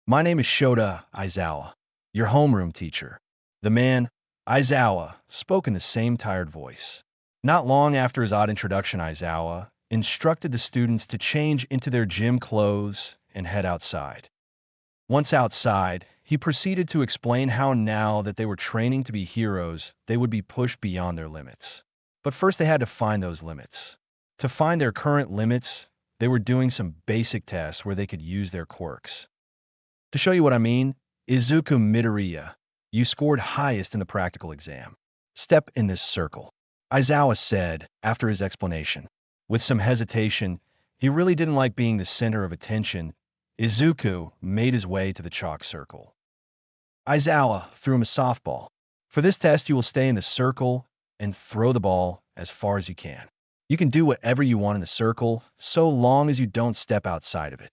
S1: My name is Shota Aizawa, your homeroom teacher. The man, Aizawa, spoke in the same tired voice. Not long after his odd introduction, Aizawa instructed the students to change into their gym clothes and head outside. Once outside, he proceeded to explain how now that they were training to be heroes, they would be pushed beyond their limits. But first they had to find those limits. To find their current limits, they were doing some basic tests where they could use their quirks. To show you what I mean, Izuku Midoriya, you scored highest in the practical exam. Step in this circle, Aizawa said after his explanation. With some hesitation, he really didn't like being the center of attention. Izuku made his way to the chalk circle. Aizawa threw him a softball. For this test, you will stay in the circle and throw the ball as far as you can. You can do whatever you want in the circle, so long as you don't step outside of it.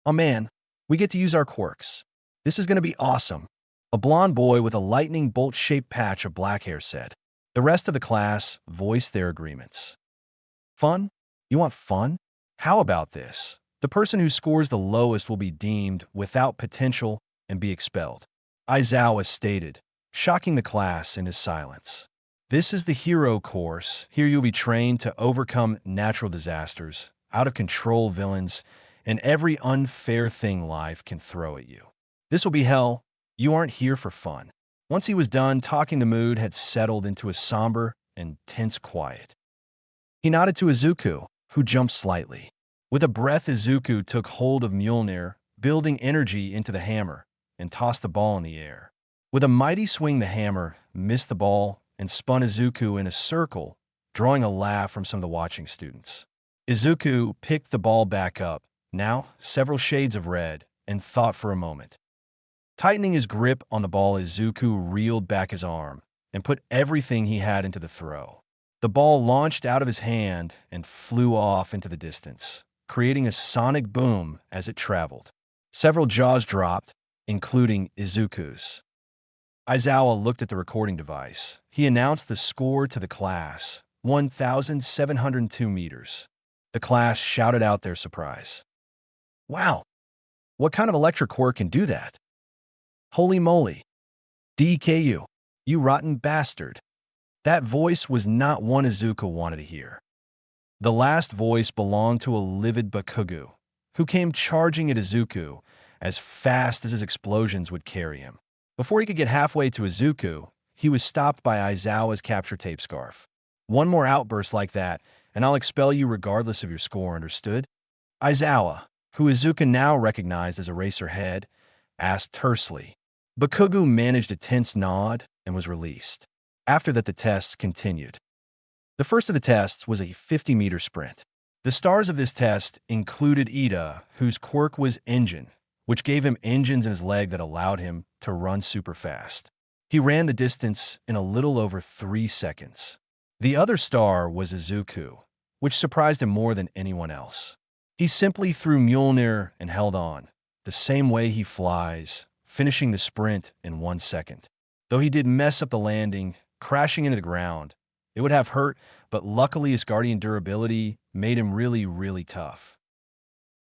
S1: Oh man, we get to use our quirks. This is going to be awesome, a blonde boy with a lightning bolt-shaped patch of black hair said. The rest of the class voiced their agreements. Fun? You want fun? How about this? The person who scores the lowest will be deemed without potential and be expelled. Aizawa stated, shocking the class in his silence. This is the hero course. Here you'll be trained to overcome natural disasters, out-of-control villains, and every unfair thing life can throw at you. This will be hell. You aren't here for fun. Once he was done talking, the mood had settled into a somber and tense quiet. He nodded to Izuku, who jumped slightly. With a breath, Izuku took hold of Mjolnir, building energy into the hammer, and tossed the ball in the air. With a mighty swing, the hammer missed the ball and spun Izuku in a circle, drawing a laugh from some of the watching students. Izuku picked the ball back up, now several shades of red, and thought for a moment. Tightening his grip on the ball, Izuku reeled back his arm and put everything he had into the throw. The ball launched out of his hand and flew off into the distance, creating a sonic boom as it traveled. Several jaws dropped, including Izuku's. Aizawa looked at the recording device. He announced the score to the class, 1,702 meters. The class shouted out their surprise. Wow! What kind of electric quirk can do that? Holy moly! DKU, you rotten bastard! That voice was not one Izuku wanted to hear. The last voice belonged to a livid Bakugo, who came charging at Izuku as fast as his explosions would carry him. Before he could get halfway to Izuku, he was stopped by Aizawa's capture tape scarf. One more outburst like that, and I'll expel you regardless of your score, understood? Aizawa, who Izuku now recognized as Eraserhead, asked tersely. Bakugo managed a tense nod and was released. After that, the tests continued. The first of the tests was a 50-meter sprint. The stars of this test included Ida, whose quirk was Engine, which gave him engines in his leg that allowed him to run super fast. He ran the distance in a little over 3 seconds. The other star was Izuku, which surprised him more than anyone else. He simply threw Mjolnir and held on, the same way he flies, finishing the sprint in 1 second. Though he did mess up the landing, crashing into the ground, it would have hurt, but luckily his guardian durability made him really, really tough.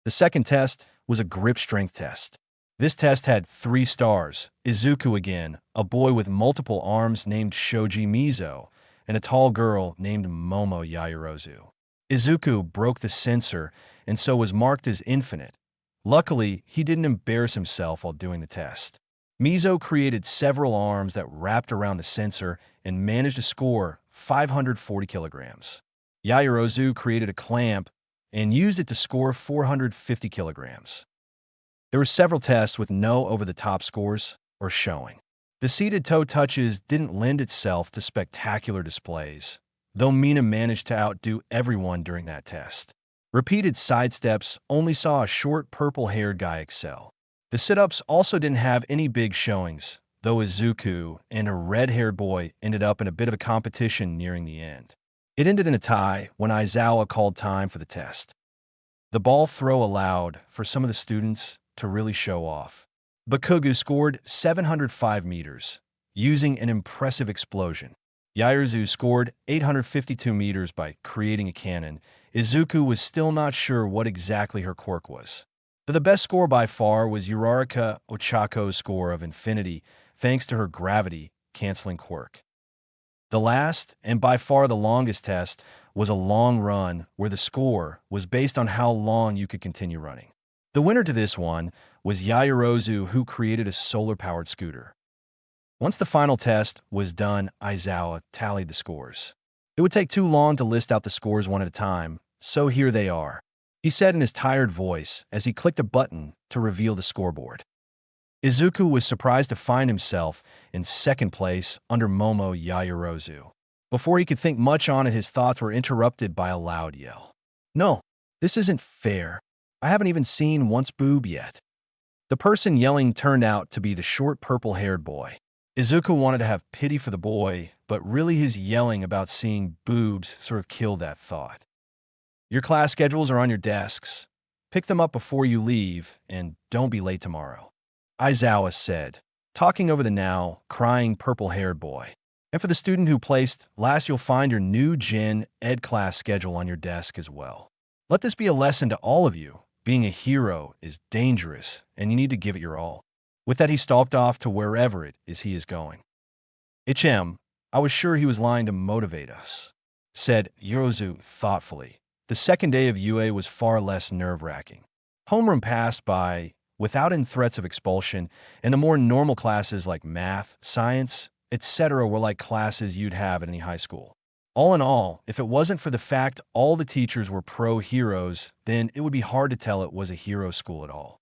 S1: The second test was a grip strength test. This test had 3 stars: Izuku again, a boy with multiple arms named Shoji Mizo, and a tall girl named Momo Yaoyorozu. Izuku broke the censor and so was marked as infinite. Luckily, he didn't embarrass himself while doing the test. Mizo created several arms that wrapped around the sensor and managed to score 540 kilograms. Yaoyorozu created a clamp and used it to score 450 kilograms. There were several tests with no over-the-top scores or showing. The seated toe touches didn't lend itself to spectacular displays, though Mina managed to outdo everyone during that test. Repeated sidesteps only saw a short purple-haired guy excel. The sit-ups also didn't have any big showings, though Izuku and a red-haired boy ended up in a bit of a competition nearing the end. It ended in a tie when Aizawa called time for the test. The ball throw allowed for some of the students to really show off. Bakugu scored 705 meters, using an impressive explosion. Yaoyorozu scored 852 meters by creating a cannon. Izuku was still not sure what exactly her quirk was. But the best score by far was Uraraka Ochako's score of infinity, thanks to her gravity-canceling quirk. The last, and by far the longest test, was a long run where the score was based on how long you could continue running. The winner to this one was Yaoyorozu, who created a solar-powered scooter. Once the final test was done, Aizawa tallied the scores. It would take too long to list out the scores one at a time, so here they are, he said in his tired voice as he clicked a button to reveal the scoreboard. Izuku was surprised to find himself in second place under Momo Yaoyorozu. Before he could think much on it, his thoughts were interrupted by a loud yell. "No, this isn't fair. I haven't even seen once boob yet." The person yelling turned out to be the short purple-haired boy. Izuku wanted to have pity for the boy, but really his yelling about seeing boobs sort of killed that thought. "Your class schedules are on your desks. Pick them up before you leave, and don't be late tomorrow," Aizawa said, talking over the now crying purple-haired boy. "And for the student who placed last, you'll find your new Gen Ed class schedule on your desk as well. Let this be a lesson to all of you. Being a hero is dangerous, and you need to give it your all." With that, he stalked off to wherever it is he is going. I was sure he was lying to motivate us," said Yorozu thoughtfully. The second day of UA was far less nerve-wracking. Homeroom passed by without any threats of expulsion, and the more normal classes like math, science, etc. were like classes you'd have at any high school. All in all, if it wasn't for the fact all the teachers were pro-heroes, then it would be hard to tell it was a hero school at all.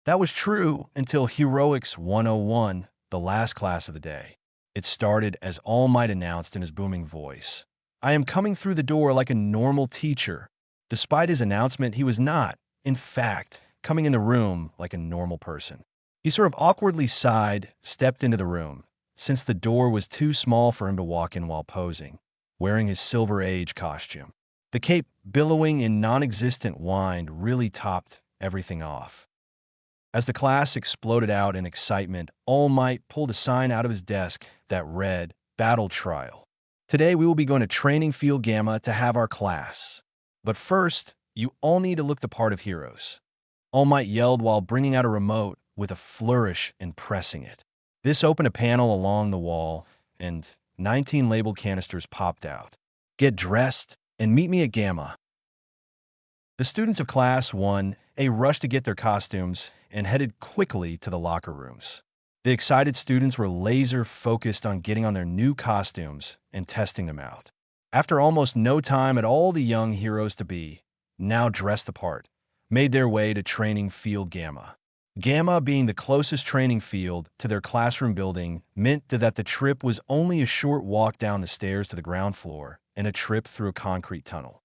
S1: That was true until Heroics 101, the last class of the day. It started as All Might announced in his booming voice. "I am coming through the door like a normal teacher." Despite his announcement, he was not, in fact, coming in the room like a normal person. He sort of awkwardly sighed, stepped into the room, since the door was too small for him to walk in while posing, wearing his Silver Age costume. The cape, billowing in non-existent wind, really topped everything off. As the class exploded out in excitement, All Might pulled a sign out of his desk that read, "Battle Trial. Today we will be going to Training Field Gamma to have our class. But first, you all need to look the part of heroes." All Might yelled while bringing out a remote with a flourish and pressing it. This opened a panel along the wall, and 19 labeled canisters popped out. "Get dressed and meet me at Gamma." The students of Class 1A rushed to get their costumes and headed quickly to the locker rooms. The excited students were laser-focused on getting on their new costumes and testing them out. After almost no time at all, the young heroes-to-be, now dressed the part, made their way to Training Field Gamma. Gamma, being the closest training field to their classroom building, meant that the trip was only a short walk down the stairs to the ground floor and a trip through a concrete tunnel.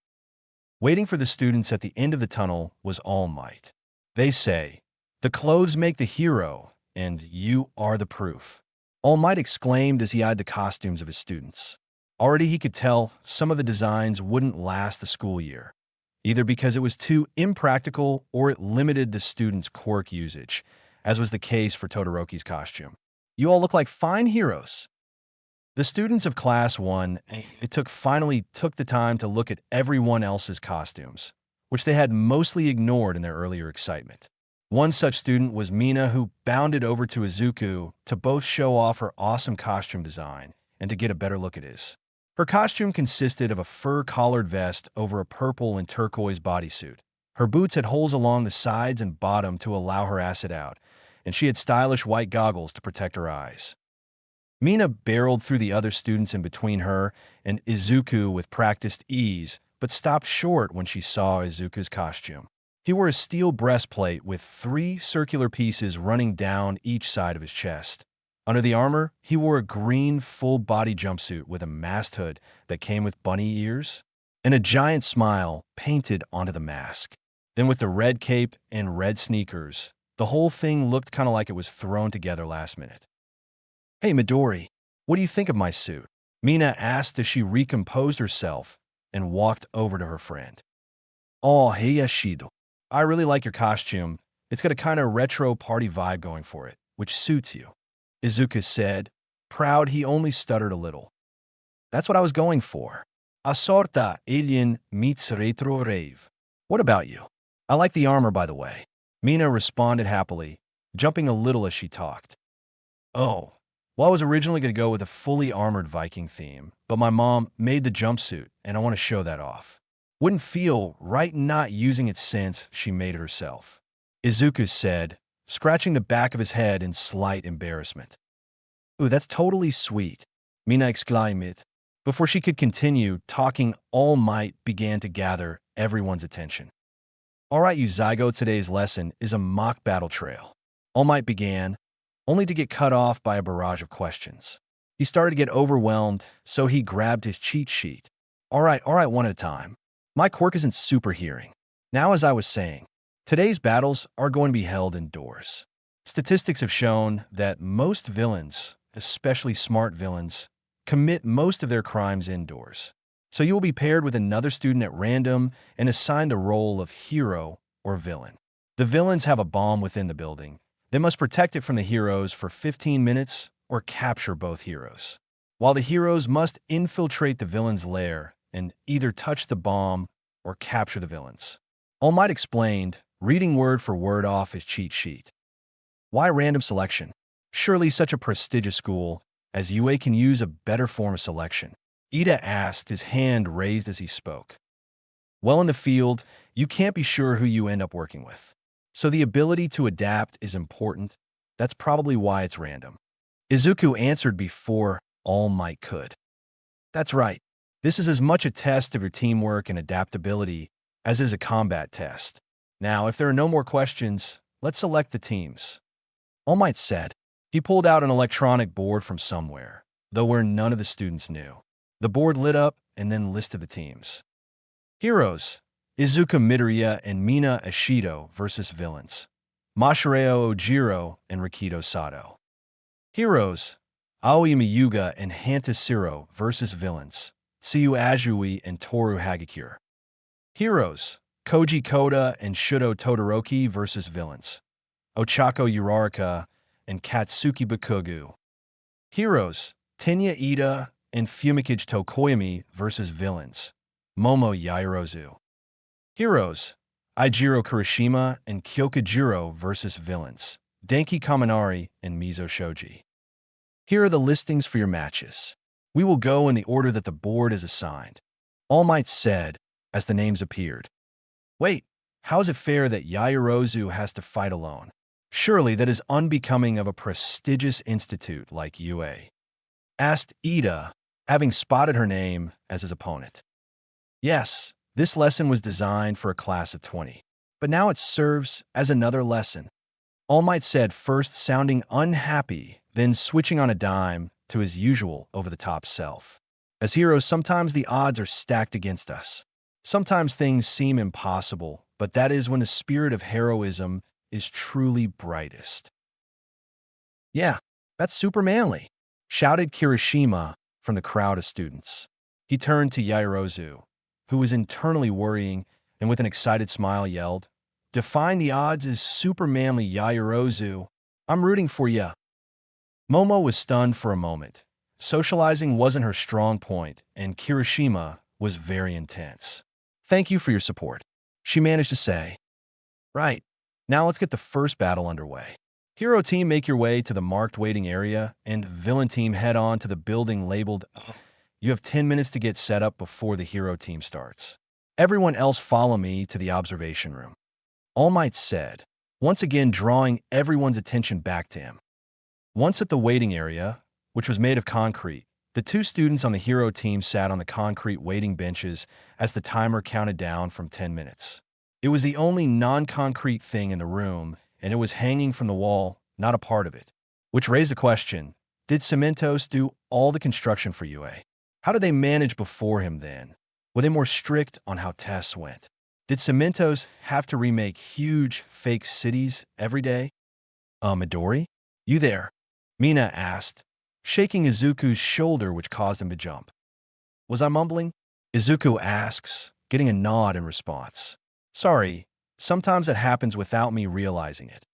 S1: Waiting for the students at the end of the tunnel was All Might. They say, "The clothes make the hero, and you are the proof," All Might exclaimed as he eyed the costumes of his students. Already he could tell some of the designs wouldn't last the school year, either because it was too impractical or it limited the students' quirk usage, as was the case for Todoroki's costume. "You all look like fine heroes." The students of Class 1 finally took the time to look at everyone else's costumes, which they had mostly ignored in their earlier excitement. One such student was Mina, who bounded over to Izuku to both show off her awesome costume design and to get a better look at his. Her costume consisted of a fur-collared vest over a purple and turquoise bodysuit. Her boots had holes along the sides and bottom to allow her acid out, and she had stylish white goggles to protect her eyes. Mina barreled through the other students in between her and Izuku with practiced ease, but stopped short when she saw Izuku's costume. He wore a steel breastplate with 3 circular pieces running down each side of his chest. Under the armor, he wore a green full-body jumpsuit with a mast hood that came with bunny ears and a giant smile painted onto the mask. Then with the red cape and red sneakers, the whole thing looked kind of like it was thrown together last minute. "Hey, Midori, what do you think of my suit?" Mina asked as she recomposed herself and walked over to her friend. "Oh, hey, Yashido. I really like your costume. It's got a kind of retro party vibe going for it, which suits you," Izuku said, proud he only stuttered a little. "That's what I was going for. A sorta alien meets retro rave. What about you?" "I like the armor, by the way," Mina responded happily, jumping a little as she talked. "Oh, well, I was originally going to go with a fully armored Viking theme, but my mom made the jumpsuit, and I want to show that off. Wouldn't feel right not using it since she made it herself," Izuku said, scratching the back of his head in slight embarrassment. "Ooh, that's totally sweet," Mina exclaimed. Before she could continue talking, All Might began to gather everyone's attention. "All right, you Zygo, today's lesson is a mock battle trail," All Might began, only to get cut off by a barrage of questions. He started to get overwhelmed, so he grabbed his cheat sheet. All right, one at a time. My quirk isn't super hearing. Now, as I was saying, today's battles are going to be held indoors. Statistics have shown that most villains, especially smart villains, commit most of their crimes indoors. So you will be paired with another student at random and assigned a role of hero or villain. The villains have a bomb within the building. They must protect it from the heroes for 15 minutes or capture both heroes, while the heroes must infiltrate the villain's lair and either touch the bomb or capture the villains. All Might explained, reading word for word off his cheat sheet. Why random selection? Surely such a prestigious school as UA can use a better form of selection, Ida asked, his hand raised as he spoke. Well, in the field, you can't be sure who you end up working with. So the ability to adapt is important. That's probably why it's random. Izuku answered before All Might could. That's right. This is as much a test of your teamwork and adaptability as is a combat test. Now, if there are no more questions, let's select the teams. All Might said. He pulled out an electronic board from somewhere, though where none of the students knew. The board lit up and then listed the teams. Heroes: Izuku Midoriya and Mina Ashido versus villains: Masahiro Ojiro and Rikido Sato. Heroes: Aoyama Yuga and Hanta Siro versus villains: Tsuyu Azui and Toru Hagakure. Heroes: Koji Koda and Shudo Todoroki versus villains: Ochako Uraraka and Katsuki Bakugu. Heroes: Tenya Ida and Fumikage Tokoyami versus villains: Momo Yaoyorozu. Heroes: Eijiro Kirishima and Kyokujiro versus villains: Denki Kaminari and Mizo Shoji. Here are the listings for your matches. We will go in the order that the board is assigned, All Might said as the names appeared. Wait, how is it fair that Yaoyorozu has to fight alone? Surely that is unbecoming of a prestigious institute like UA, asked Ida, having spotted her name as his opponent. Yes, this lesson was designed for a class of 20, but now it serves as another lesson, All Might said, first sounding unhappy, then switching on a dime to his usual over-the-top self. As heroes, sometimes the odds are stacked against us. Sometimes things seem impossible, but that is when the spirit of heroism is truly brightest. Yeah, that's super manly, shouted Kirishima from the crowd of students. He turned to Yaoyorozu, who was internally worrying, and with an excited smile yelled, Defying the odds is super manly, Yaoyorozu. I'm rooting for ya. Momo was stunned for a moment. Socializing wasn't her strong point, and Kirishima was very intense. Thank you for your support, she managed to say. Right. Now let's get the first battle underway. Hero team, make your way to the marked waiting area, and villain team, head on to the building labeled. You have 10 minutes to get set up before the hero team starts. Everyone else follow me to the observation room. All Might said, once again drawing everyone's attention back to him. Once at the waiting area, which was made of concrete, the two students on the hero team sat on the concrete waiting benches as the timer counted down from 10 minutes. It was the only non-concrete thing in the room, and it was hanging from the wall, not a part of it. Which raised the question, did Cementos do all the construction for UA? How did they manage before him then? Were they more strict on how tests went? Did Cementos have to remake huge, fake cities every day? Midori? You there? Mina asked, shaking Izuku's shoulder, which caused him to jump. Was I mumbling? Izuku asks, getting a nod in response. Sorry, sometimes it happens without me realizing it.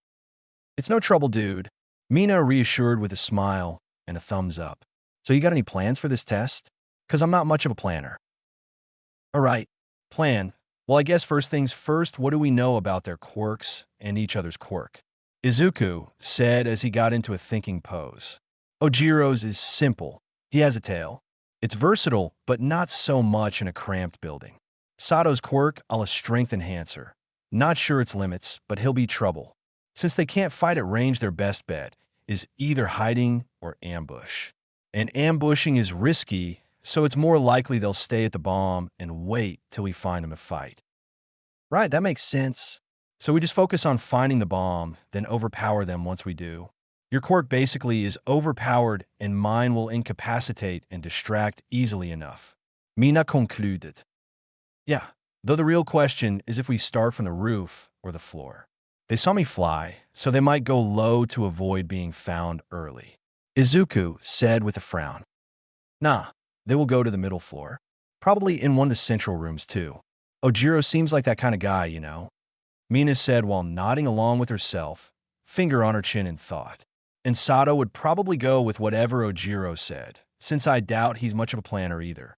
S1: It's no trouble, dude. Mina reassured with a smile and a thumbs up. So you got any plans for this test? 'Cause I'm not much of a planner. All right, plan. Well, I guess first things first, what do we know about their quirks and each other's quirk? Izuku said as he got into a thinking pose. Ojiro's is simple. He has a tail. It's versatile, but not so much in a cramped building. Sato's quirk, a strength enhancer. Not sure its limits, but he'll be trouble. Since they can't fight at range, their best bet is either hiding or ambush. And ambushing is risky, so it's more likely they'll stay at the bomb and wait till we find them and fight. Right, that makes sense. So we just focus on finding the bomb, then overpower them once we do. Your quirk basically is overpowered, and mine will incapacitate and distract easily enough. Mina concluded. Yeah, though the real question is if we start from the roof or the floor. They saw me fly, so they might go low to avoid being found early. Izuku said with a frown. Nah, they will go to the middle floor. Probably in one of the central rooms too. Ojiro seems like that kind of guy, you know. Mina said while nodding along with herself, finger on her chin in thought. And Sato would probably go with whatever Ojiro said, since I doubt he's much of a planner either.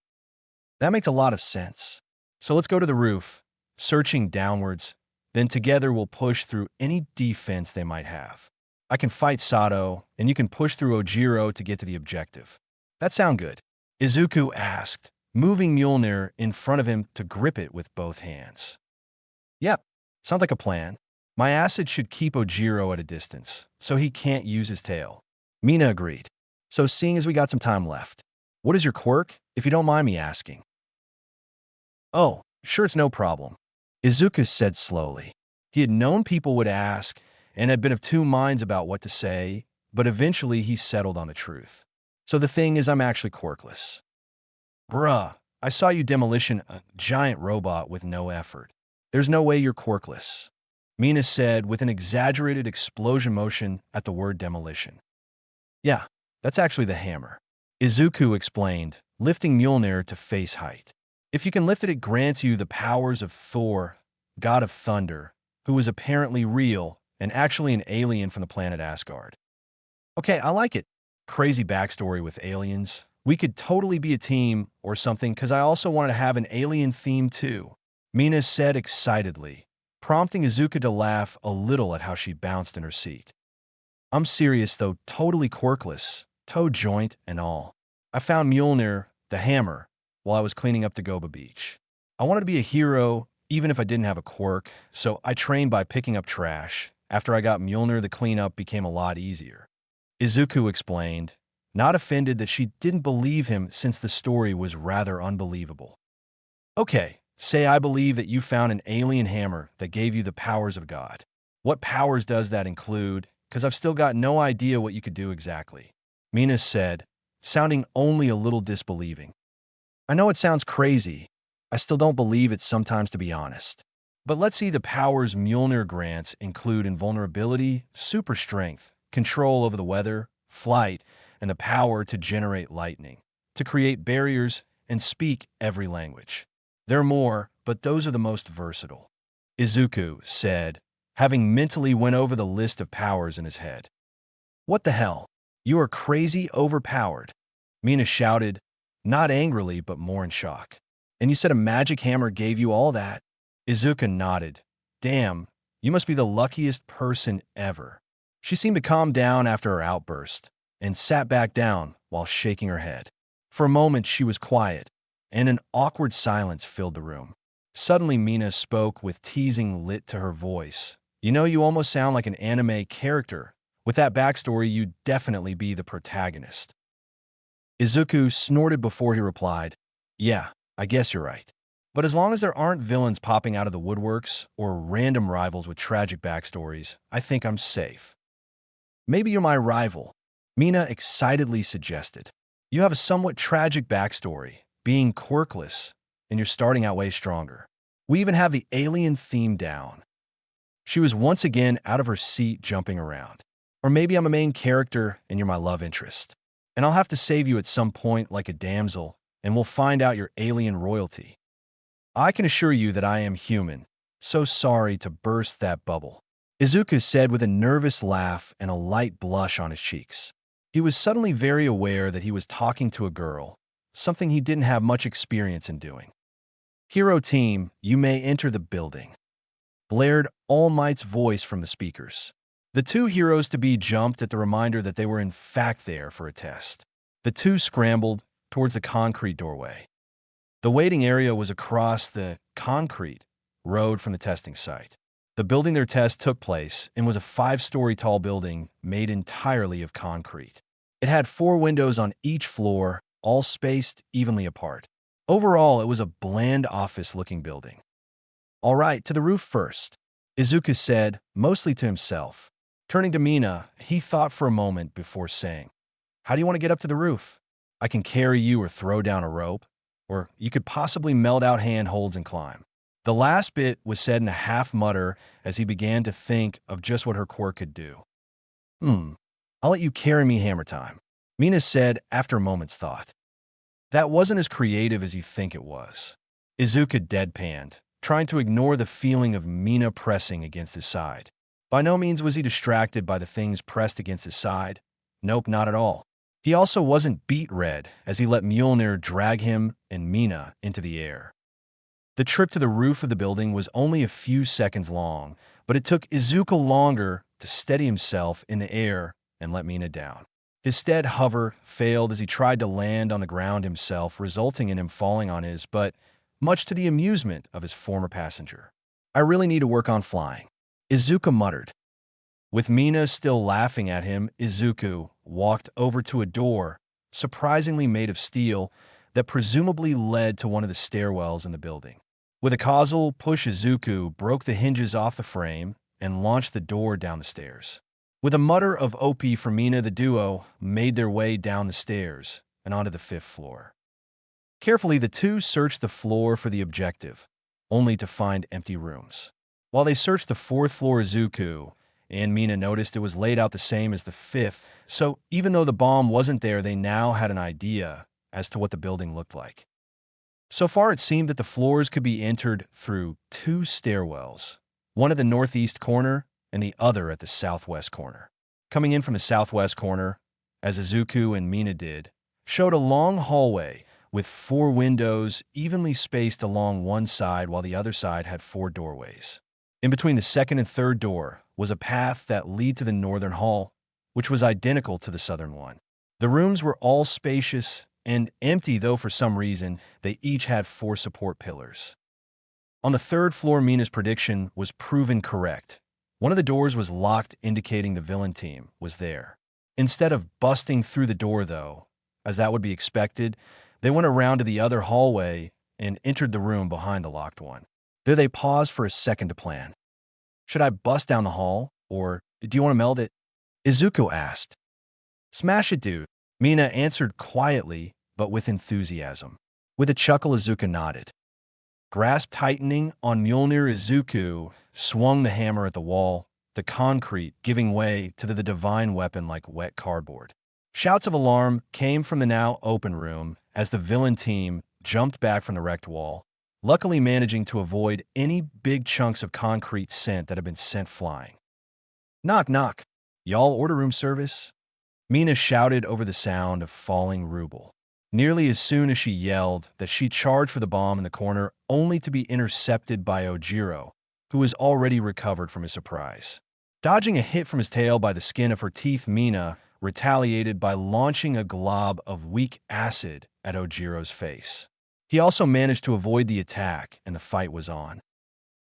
S1: That makes a lot of sense. So let's go to the roof, searching downwards, then together we'll push through any defense they might have. I can fight Sato, and you can push through Ojiro to get to the objective. That sound good? Izuku asked, moving Mjolnir in front of him to grip it with both hands. Yep, sounds like a plan. My acid should keep Ojiro at a distance, so he can't use his tail. Mina agreed. So seeing as we got some time left, what is your quirk, if you don't mind me asking? Oh, sure, it's no problem. Izuku said slowly. He had known people would ask and had been of two minds about what to say, but eventually he settled on the truth. So the thing is, I'm actually quirkless. Bruh, I saw you demolition a giant robot with no effort. There's no way you're quirkless. Mina said with an exaggerated explosion motion at the word demolition. Yeah, that's actually the hammer. Izuku explained, lifting Mjolnir to face height. If you can lift it, it grants you the powers of Thor, god of thunder, who is apparently real and actually an alien from the planet Asgard. Okay, I like it. Crazy backstory with aliens. We could totally be a team or something, because I also wanted to have an alien theme too, Mina said excitedly, prompting Izuku to laugh a little at how she bounced in her seat. I'm serious though, totally quirkless, toe joint and all. I found Mjolnir, the hammer, while I was cleaning up the Goba Beach. I wanted to be a hero even if I didn't have a quirk, so I trained by picking up trash. After I got Mjolnir, the cleanup became a lot easier. Izuku explained, not offended that she didn't believe him since the story was rather unbelievable. Okay, say I believe that you found an alien hammer that gave you the powers of God. What powers does that include? Because I've still got no idea what you could do exactly. Mina said, sounding only a little disbelieving. I know it sounds crazy. I still don't believe it sometimes, to be honest. But let's see, the powers Mjolnir grants include invulnerability, super strength, control over the weather, flight, and the power to generate lightning, to create barriers, and speak every language. There are more, but those are the most versatile. Izuku said, having mentally went over the list of powers in his head. What the hell? You are crazy overpowered. Mina shouted, not angrily, but more in shock. And you said a magic hammer gave you all that? Izuku nodded. Damn, You must be the luckiest person ever." She seemed to calm down after her outburst and sat back down while shaking her head. For a moment, she was quiet, and an awkward silence filled the room. Suddenly, Mina spoke with teasing lit to her voice. "You know, you almost sound like an anime character. With that backstory, you'd definitely be the protagonist." Izuku snorted before he replied, "Yeah, I guess you're right. But as long as there aren't villains popping out of the woodworks or random rivals with tragic backstories, I think I'm safe." "Maybe you're my rival," Mina excitedly suggested. "You have a somewhat tragic backstory, being quirkless, and you're starting out way stronger. We even have the alien theme down." She was once again out of her seat, jumping around. "Or maybe I'm a main character and you're my love interest. And I'll have to save you at some point like a damsel, and we'll find out your alien royalty. I can assure you that I am human. So sorry to burst that bubble," Izuku said with a nervous laugh and a light blush on his cheeks. He was suddenly very aware that he was talking to a girl, something he didn't have much experience in doing. "Hero team, you may enter the building," blared All Might's voice from the speakers. The two heroes-to-be jumped at the reminder that they were in fact there for a test. The two scrambled towards the concrete doorway. The waiting area was across the concrete road from the testing site. The building their test took place in was a 5-story tall building made entirely of concrete. It had 4 windows on each floor, all spaced evenly apart. Overall, it was a bland office-looking building. "All right, to the roof first," Izuku said, mostly to himself. Turning to Mina, he thought for a moment before saying, "How do you want to get up to the roof? I can carry you or throw down a rope, or you could possibly melt out handholds and climb." The last bit was said in a half-mutter as he began to think of just what her quirk could do. I'll let you carry me hammer time," Mina said after a moment's thought. "That wasn't as creative as you think it was." Izuku deadpanned, trying to ignore the feeling of Mina pressing against his side. By no means was he distracted by the things pressed against his side. Nope, not at all. He also wasn't beet red as he let Mjolnir drag him and Mina into the air. The trip to the roof of the building was only a few seconds long, but it took Izuku longer to steady himself in the air and let Mina down. His stead hover failed as he tried to land on the ground himself, resulting in him falling on his butt, much to the amusement of his former passenger. "I really need to work on flying," Izuku muttered. With Mina still laughing at him, Izuku walked over to a door, surprisingly made of steel, that presumably led to one of the stairwells in the building. With a causal push, Izuku broke the hinges off the frame and launched the door down the stairs. With a mutter of OP for Mina, the duo made their way down the stairs and onto the 5th floor. Carefully, the two searched the floor for the objective, only to find empty rooms. While they searched the 4th floor, Izuku and Mina noticed it was laid out the same as the 5th, so even though the bomb wasn't there, they now had an idea as to what the building looked like. So far, it seemed that the floors could be entered through 2 stairwells, one at the northeast corner and the other at the southwest corner. Coming in from the southwest corner, as Izuku and Mina did, showed a long hallway with 4 windows evenly spaced along one side, while the other side had 4 doorways. In between the 2nd and 3rd door was a path that led to the northern hall, which was identical to the southern one. The rooms were all spacious and empty, though for some reason they each had 4 support pillars. On the 3rd floor, Mina's prediction was proven correct. One of the doors was locked, indicating the villain team was there. Instead of busting through the door, though, as that would be expected, they went around to the other hallway and entered the room behind the locked one. There they paused for a second to plan. "Should I bust down the hall, or do you want to meld it?" Izuku asked. "Smash it, dude," Mina answered quietly, but with enthusiasm. With a chuckle, Izuku nodded. Grasp tightening on Mjolnir, Izuku swung the hammer at the wall, the concrete giving way to the divine weapon like wet cardboard. Shouts of alarm came from the now open room as the villain team jumped back from the wrecked wall, luckily managing to avoid any big chunks of concrete sent that had been sent flying. "Knock, knock. Y'all order room service?" Mina shouted over the sound of falling ruble. Nearly as soon as she yelled that, she charged for the bomb in the corner, only to be intercepted by Ojiro, who was already recovered from his surprise. Dodging a hit from his tail by the skin of her teeth, Mina retaliated by launching a glob of weak acid at Ojiro's face. He also managed to avoid the attack, and the fight was on.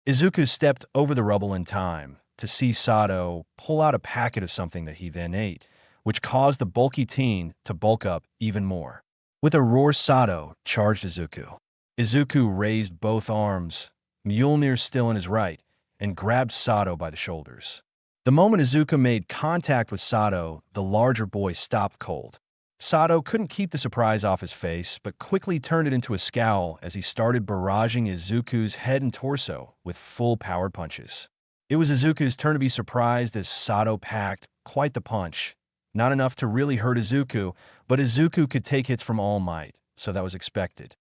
S1: Izuku stepped over the rubble in time to see Sato pull out a packet of something that he then ate, which caused the bulky teen to bulk up even more. With a roar, Sato charged Izuku. Izuku raised both arms, Mjolnir still in his right, and grabbed Sato by the shoulders. The moment Izuku made contact with Sato, the larger boy stopped cold. Sato couldn't keep the surprise off his face, but quickly turned it into a scowl as he started barraging Izuku's head and torso with full-powered punches. It was Izuku's turn to be surprised as Sato packed quite the punch. Not enough to really hurt Izuku, but Izuku could take hits from All Might, so that was expected.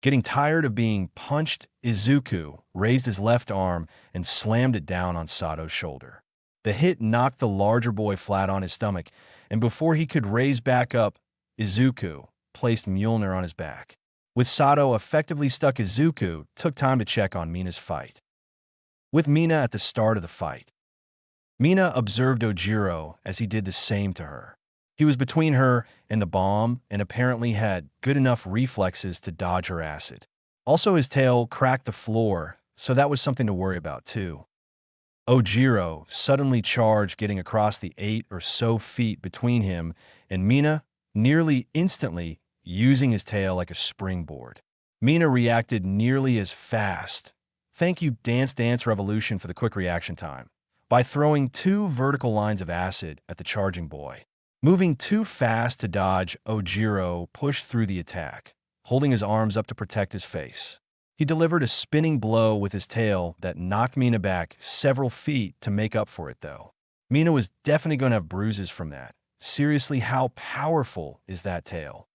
S1: Getting tired of being punched, Izuku raised his left arm and slammed it down on Sato's shoulder. The hit knocked the larger boy flat on his stomach, and before he could raise back up, Izuku placed Mjolnir on his back. With Sato effectively stuck, Izuku took time to check on Mina's fight. With Mina at the start of the fight, Mina observed Ojiro as he did the same to her. He was between her and the bomb and apparently had good enough reflexes to dodge her acid. Also, his tail cracked the floor, so that was something to worry about too. Ojiro suddenly charged, getting across the 8 or so feet between him and Mina nearly instantly, using his tail like a springboard. Mina reacted nearly as fast. Thank you, Dance Dance Revolution, for the quick reaction time. By throwing 2 vertical lines of acid at the charging boy. Moving too fast to dodge, Ojiro pushed through the attack, holding his arms up to protect his face. He delivered a spinning blow with his tail that knocked Mina back several feet to make up for it, though. Mina was definitely going to have bruises from that. Seriously, how powerful is that tail?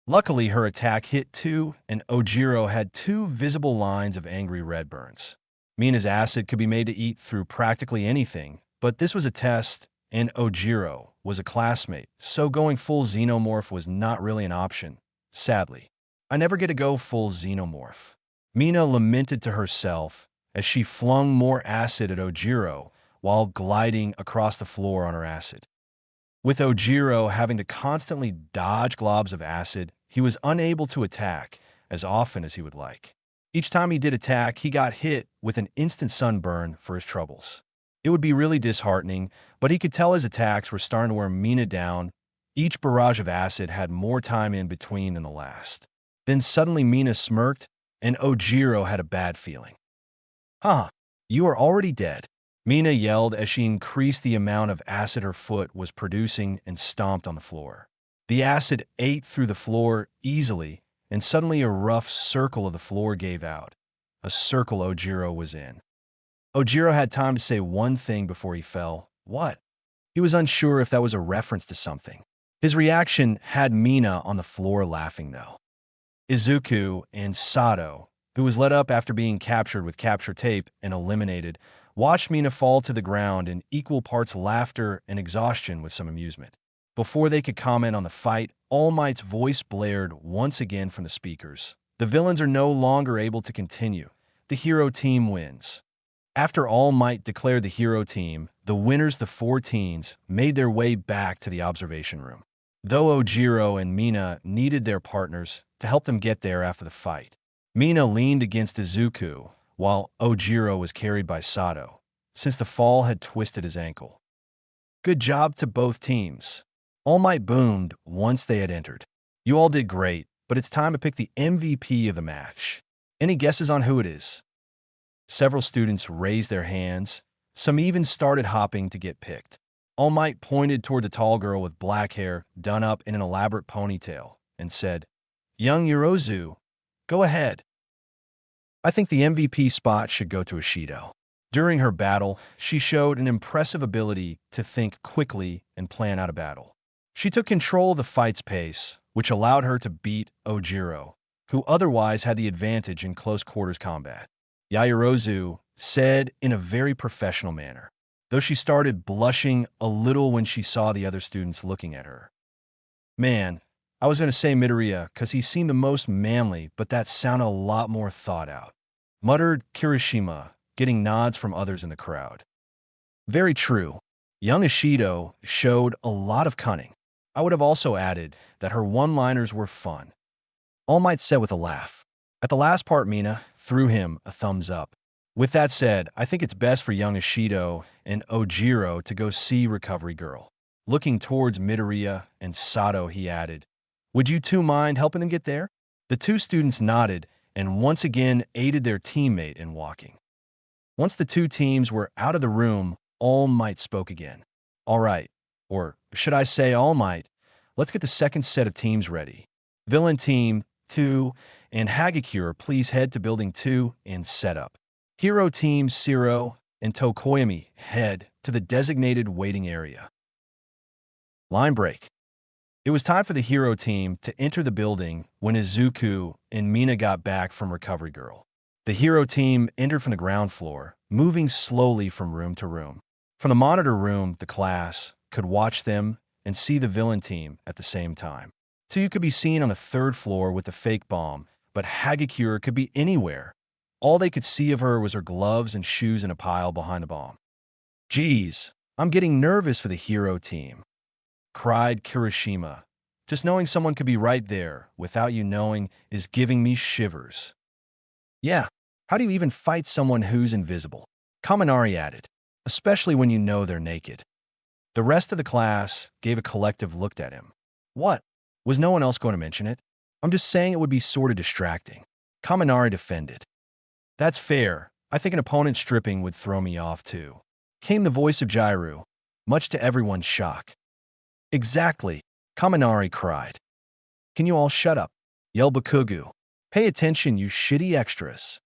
S1: Luckily, her attack hit too, and Ojiro had 2 visible lines of angry red burns. Mina's acid could be made to eat through practically anything, but this was a test, and Ojiro was a classmate, so going full xenomorph was not really an option, sadly. I never get to go full xenomorph. Mina lamented to herself as she flung more acid at Ojiro while gliding across the floor on her acid. With Ojiro having to constantly dodge globs of acid, he was unable to attack as often as he would like. Each time he did attack, he got hit with an instant sunburn for his troubles. It would be really disheartening, but he could tell his attacks were starting to wear Mina down. Each barrage of acid had more time in between than the last. Then suddenly Mina smirked, and Ojiro had a bad feeling. "Huh, you are already dead," Mina yelled as she increased the amount of acid her foot was producing and stomped on the floor. The acid ate through the floor easily, and suddenly a rough circle of the floor gave out. A circle Ojiro was in. Ojiro had time to say one thing before he fell. What? He was unsure if that was a reference to something. His reaction had Mina on the floor laughing, though. Izuku and Sato, who was led up after being captured with capture tape and eliminated, watched Mina fall to the ground in equal parts laughter and exhaustion with some amusement. Before they could comment on the fight, All Might's voice blared once again from the speakers. The villains are no longer able to continue. The hero team wins. After All Might declared the hero team, the winners, the 4 teens, made their way back to the observation room. Though Ojiro and Mina needed their partners to help them get there after the fight. Mina leaned against Izuku, while Ojiro was carried by Sato, since the fall had twisted his ankle. Good job to both teams. All Might boomed once they had entered. You all did great, but it's time to pick the MVP of the match. Any guesses on who it is? Several students raised their hands. Some even started hopping to get picked. All Might pointed toward the tall girl with black hair done up in an elaborate ponytail and said, "Young Yorozu, go ahead." I think the MVP spot should go to Ishido. During her battle, she showed an impressive ability to think quickly and plan out a battle. She took control of the fight's pace, which allowed her to beat Ojiro, who otherwise had the advantage in close quarters combat. Yaoyorozu said in a very professional manner, though she started blushing a little when she saw the other students looking at her. Man, I was going to say Midoriya because he seemed the most manly, but that sounded a lot more thought out. Muttered Kirishima, getting nods from others in the crowd. Very true. Young Ishido showed a lot of cunning. I would have also added that her one-liners were fun. All Might said with a laugh. At the last part, Mina threw him a thumbs up. With that said, I think it's best for young Ishido and Ojiro to go see Recovery Girl. Looking towards Midoriya and Sato, he added, "Would you two mind helping them get there?" The two students nodded and once again aided their teammate in walking. Once the two teams were out of the room, All Might spoke again. "All right, or should I say All Might, let's get the second set of teams ready. Villain Team 2 and Hagakure, please head to Building 2 and set up. Hero Team Zero and Tokoyami head to the designated waiting area." Line break. It was time for the hero team to enter the building when Izuku and Mina got back from Recovery Girl. The hero team entered from the ground floor, moving slowly from room to room. From the monitor room, the class could watch them and see the villain team at the same time. Tsuyu could be seen on the third floor with the fake bomb, but Hagakure could be anywhere. All they could see of her was her gloves and shoes in a pile behind the bomb. "Geez, I'm getting nervous for the hero team," cried Kirishima. "Just knowing someone could be right there without you knowing is giving me shivers." "Yeah, how do you even fight someone who's invisible?" Kaminari added, "especially when you know they're naked." The rest of the class gave a collective look at him. What? Was no one else going to mention it? "I'm just saying it would be sort of distracting." Kaminari defended. "That's fair. I think an opponent stripping would throw me off too." Came the voice of Jairu, much to everyone's shock. "Exactly," Kaminari cried. "Can you all shut up?" yelled Bakugu. "Pay attention, you shitty extras."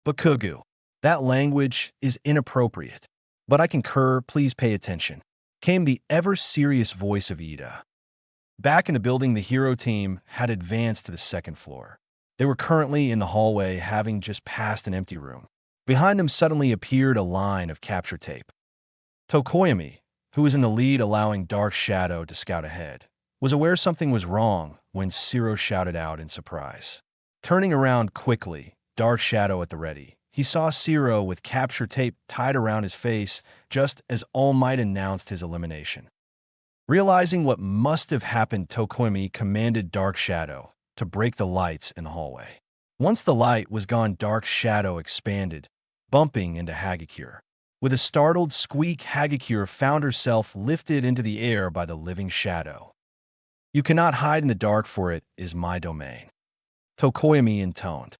S1: "Bakugu, that language is inappropriate. But I concur, please pay attention," came the ever-serious voice of Ida. Back in the building, the hero team had advanced to the second floor. They were currently in the hallway, having just passed an empty room. Behind them suddenly appeared a line of capture tape. Tokoyami, who was in the lead allowing Dark Shadow to scout ahead, was aware something was wrong when Zero shouted out in surprise. Turning around quickly, Dark Shadow at the ready, he saw Zero with capture tape tied around his face just as All Might announced his elimination. Realizing what must have happened, Tokoyami commanded Dark Shadow to break the lights in the hallway. Once the light was gone, Dark Shadow expanded, bumping into Hagakure. With a startled squeak, Hagakure found herself lifted into the air by the living shadow. "You cannot hide in the dark, for it is my domain," Tokoyami intoned.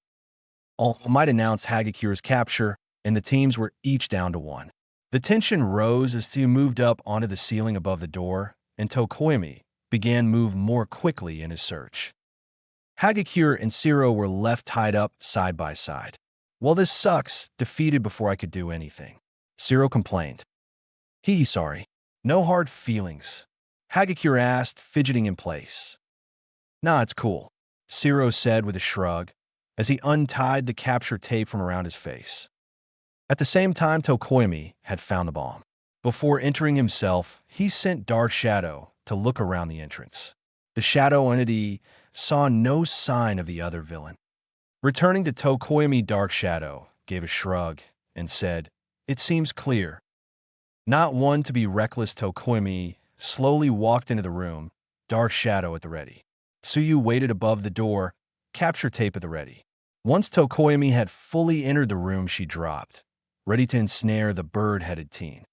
S1: All Might announced Hagakure's capture, and the teams were each down to one. The tension rose as Tsuyu moved up onto the ceiling above the door, and Tokoyami began to move more quickly in his search. Hagakure and Zero were left tied up side by side. "Well, this sucks, defeated before I could do anything," Zero complained. Sorry. No hard feelings," Hagakure asked, fidgeting in place. "Nah, it's cool," Zero said with a shrug, as he untied the capture tape from around his face. At the same time, Tokoyami had found the bomb. Before entering himself, he sent Dark Shadow to look around the entrance. The shadow entity saw no sign of the other villain. Returning to Tokoyami, Dark Shadow gave a shrug and said, "It seems clear." Not one to be reckless, Tokoyami slowly walked into the room, Dark Shadow at the ready. Tsuyu waited above the door, capture tape at the ready. Once Tokoyami had fully entered the room, she dropped, ready to ensnare the bird-headed teen.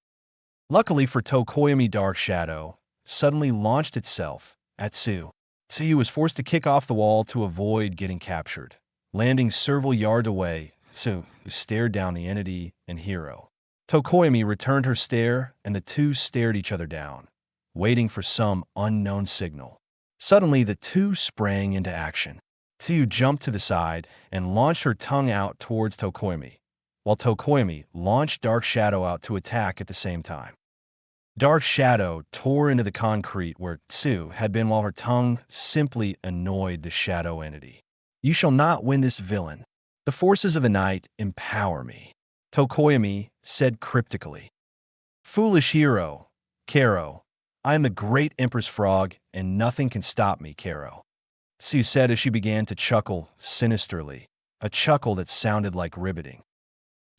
S1: Luckily for Tokoyami, Dark Shadow suddenly launched itself at Tsuyu. Tsuyu was forced to kick off the wall to avoid getting captured. Landing several yards away, Tsuyu stared down the entity and hero. Tokoyami returned her stare, and the two stared each other down, waiting for some unknown signal. Suddenly, the two sprang into action. Tsuyu jumped to the side and launched her tongue out towards Tokoyami, while Tokoyami launched Dark Shadow out to attack at the same time. Dark Shadow tore into the concrete where Tsuyu had been, while her tongue simply annoyed the shadow entity. "You shall not win this, villain. The forces of the night empower me," Tokoyami said cryptically. "Foolish hero, Karo. I am the great Empress Frog, and nothing can stop me, Karo," Tsuyu said as she began to chuckle sinisterly, a chuckle that sounded like riveting.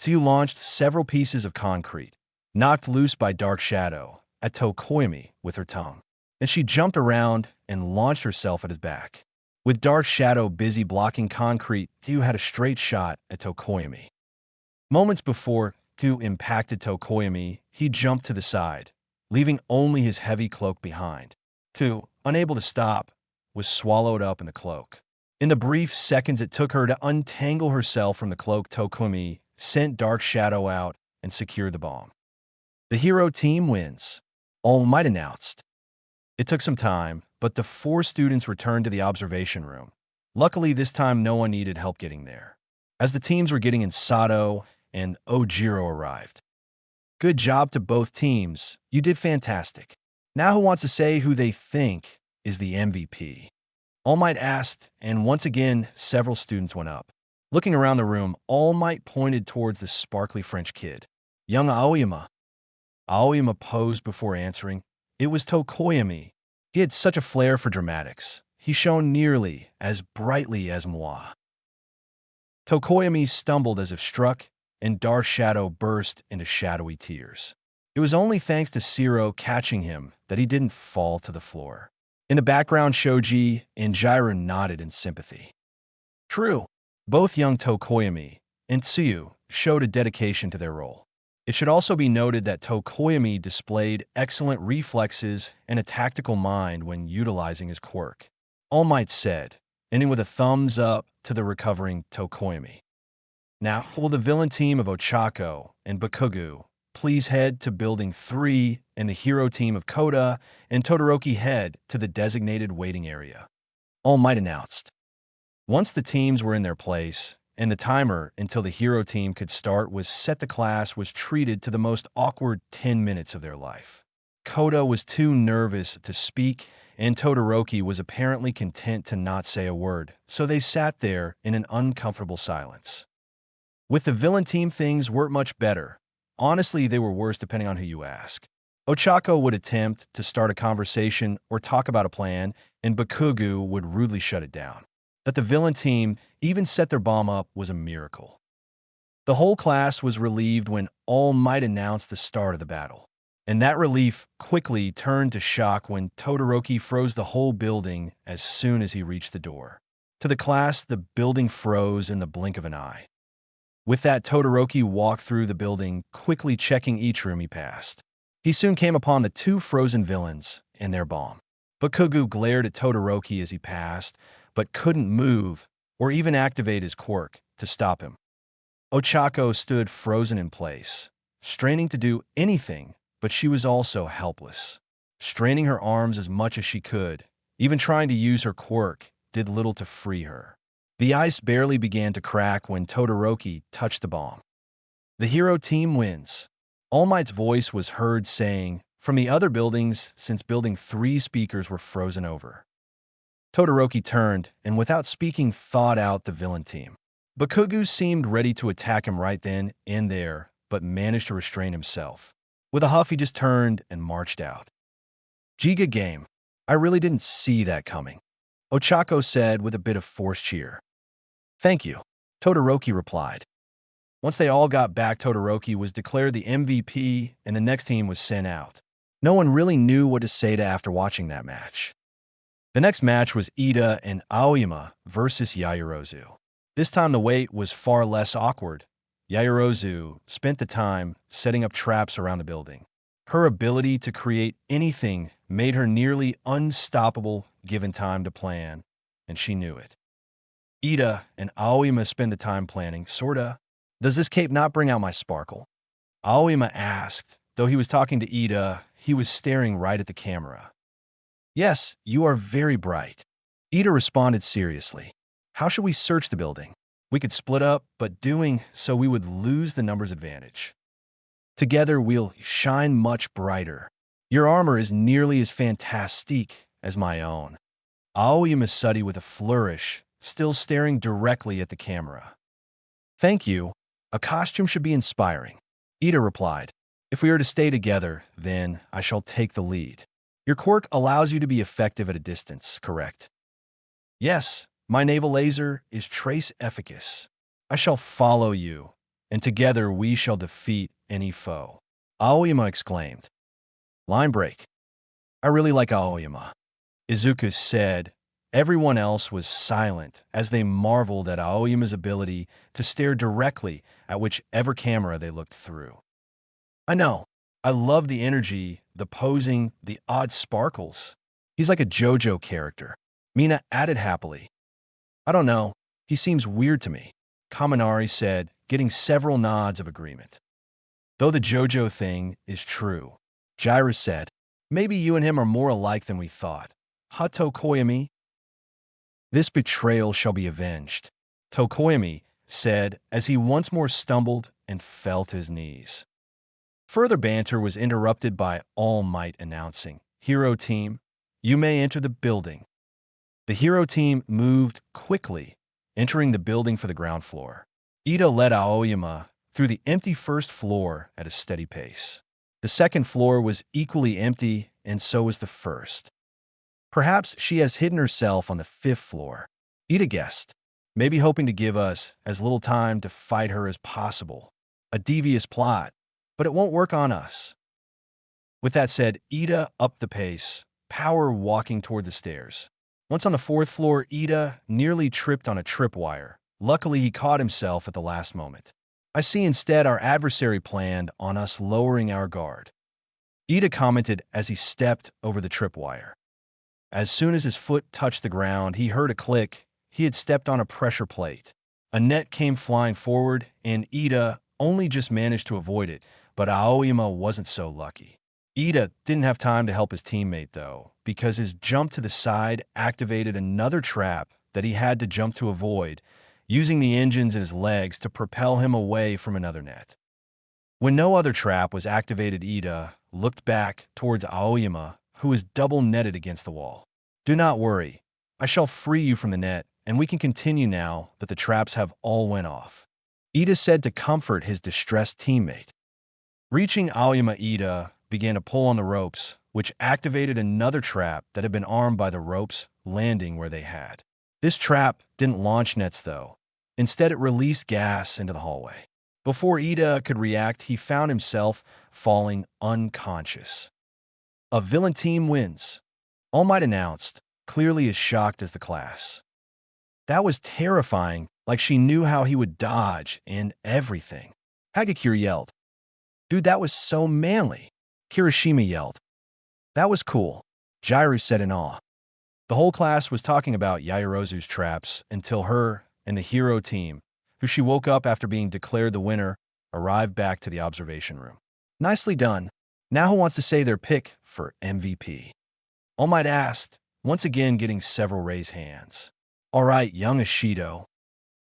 S1: Tsuyu launched several pieces of concrete, knocked loose by Dark Shadow, at Tokoyami with her tongue. And she jumped around and launched herself at his back. With Dark Shadow busy blocking concrete, Tsuyu had a straight shot at Tokoyami. Moments before Tsuyu impacted Tokoyami, he jumped to the side, leaving only his heavy cloak behind. Tsuyu, unable to stop, was swallowed up in the cloak. In the brief seconds it took her to untangle herself from the cloak, Tokoyami sent Dark Shadow out and secured the bomb. The hero team wins, All Might announced. It took some time, but the 4 students returned to the observation room. Luckily, this time no one needed help getting there. As the teams were getting in, Sato and Ojiro arrived. Good job to both teams. You did fantastic. Now who wants to say who they think is the MVP? All Might asked, and once again, several students went up. Looking around the room, All Might pointed towards the sparkly French kid. Young Aoyama. Aoyama posed before answering. It was Tokoyami. He had such a flair for dramatics. He shone nearly as brightly as moi. Tokoyami stumbled as if struck, and Dark Shadow burst into shadowy tears. It was only thanks to Siro catching him that he didn't fall to the floor. In the background, Shoji and Jiraiya nodded in sympathy. True, both young Tokoyami and Tsuyu showed a dedication to their role. It should also be noted that Tokoyami displayed excellent reflexes and a tactical mind when utilizing his quirk. All Might said, ending with a thumbs up to the recovering Tokoyami. Now, will the villain team of Ochako and Bakugo please head to Building 3 and the hero team of Koda and Todoroki head to the designated waiting area? All Might announced. Once the teams were in their place, and the timer until the hero team could start was set, the class was treated to the most awkward 10 minutes of their life. Koda was too nervous to speak, and Todoroki was apparently content to not say a word, so they sat there in an uncomfortable silence. With the villain team, things weren't much better. Honestly, they were worse depending on who you ask. Ochako would attempt to start a conversation or talk about a plan, and Bakugo would rudely shut it down. That the villain team even set their bomb up was a miracle. The whole class was relieved when All Might announced the start of the battle. And that relief quickly turned to shock when Todoroki froze the whole building as soon as he reached the door. To the class, the building froze in the blink of an eye. With that, Todoroki walked through the building, quickly checking each room he passed. He soon came upon the 2 frozen villains and their bomb. Bakugo glared at Todoroki as he passed, but couldn't move or even activate his quirk to stop him. Ochako stood frozen in place, straining to do anything, but she was also helpless. Straining her arms as much as she could, even trying to use her quirk, did little to free her. The ice barely began to crack when Todoroki touched the bomb. The hero team wins. All Might's voice was heard saying, from the other buildings, since Building 3 speakers were frozen over. Todoroki turned, and without speaking, thawed out the villain team. Bakugo seemed ready to attack him right then and there, but managed to restrain himself. With a huff, he just turned and marched out. Giga game. I really didn't see that coming, Ochako said with a bit of forced cheer. Thank you, Todoroki replied. Once they all got back, Todoroki was declared the MVP, and the next team was sent out. No one really knew what to say after watching that match. The next match was Ida and Aoyama versus Yaoyorozu. This time the wait was far less awkward. Yaoyorozu spent the time setting up traps around the building. Her ability to create anything made her nearly unstoppable given time to plan, and she knew it. Ida and Aoyama spend the time planning, sorta. Does this cape not bring out my sparkle? Aoyama asked. Though he was talking to Ida, he was staring right at the camera. Yes, you are very bright. Ida responded seriously. How should we search the building? We could split up, but doing so we would lose the numbers advantage. Together we'll shine much brighter. Your armor is nearly as fantastique as my own. Aoyama studied with a flourish, still staring directly at the camera. Thank you. A costume should be inspiring. Ida replied. If we are to stay together, then I shall take the lead. Your quirk allows you to be effective at a distance, correct? Yes, my naval laser is trace efficacious. I shall follow you, and together we shall defeat any foe. Aoyama exclaimed. Line break. I really like Aoyama, Izuku said. Everyone else was silent as they marveled at Aoyama's ability to stare directly at whichever camera they looked through. I know. I love the energy, the posing, the odd sparkles. He's like a JoJo character. Mina added happily. I don't know. He seems weird to me, Kaminari said, getting several nods of agreement. Though the JoJo thing is true, Jiraiya said. Maybe you and him are more alike than we thought. Ha Tokoyami? This betrayal shall be avenged, Tokoyami said as he once more stumbled and fell to his knees. Further banter was interrupted by All Might announcing, Hero Team, you may enter the building. The Hero Team moved quickly, entering the building for the ground floor. Ida led Aoyama through the empty first floor at a steady pace. The second floor was equally empty, and so was the first. Perhaps she has hidden herself on the fifth floor, Ida guessed, maybe hoping to give us as little time to fight her as possible. A devious plot, but it won't work on us. With that said, Ida upped the pace, power walking toward the stairs. Once on the fourth floor, Ida nearly tripped on a tripwire. Luckily, he caught himself at the last moment. I see instead our adversary planned on us lowering our guard, Ida commented as he stepped over the tripwire. As soon as his foot touched the ground, he heard a click. He had stepped on a pressure plate. A net came flying forward, and Ida only just managed to avoid it, but Aoyama wasn't so lucky. Ida didn't have time to help his teammate, though, because his jump to the side activated another trap that he had to jump to avoid, using the engines in his legs to propel him away from another net. When no other trap was activated, Ida looked back towards Aoyama, who was double-netted against the wall. Do not worry. I shall free you from the net, and we can continue now that the traps have all went off, Ida said to comfort his distressed teammate. Reaching Aoyama, Ida began to pull on the ropes, which activated another trap that had been armed by the ropes landing where they had. This trap didn't launch nets, though. Instead, it released gas into the hallway. Before Ida could react, he found himself falling unconscious. A villain team wins, All Might announced, clearly as shocked as the class. That was terrifying, like she knew how he would dodge and everything. Hagakure yelled. Dude, that was so manly. Kirishima yelled. That was cool, Jiraiya said in awe. The whole class was talking about Yaoyorozu's traps until her and the Hero Team, who she woke up after being declared the winner, arrived back to the observation room. Nicely done. Now who wants to say their pick for MVP? All Might asked, once again getting several raised hands. All right, young Ishido.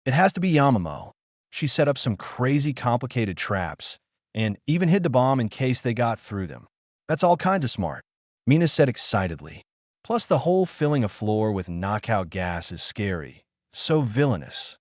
S1: It has to be Yamamo. She set up some crazy complicated traps and even hid the bomb in case they got through them. That's all kinds of smart, Mina said excitedly. Plus the whole filling a floor with knockout gas is scary. So villainous.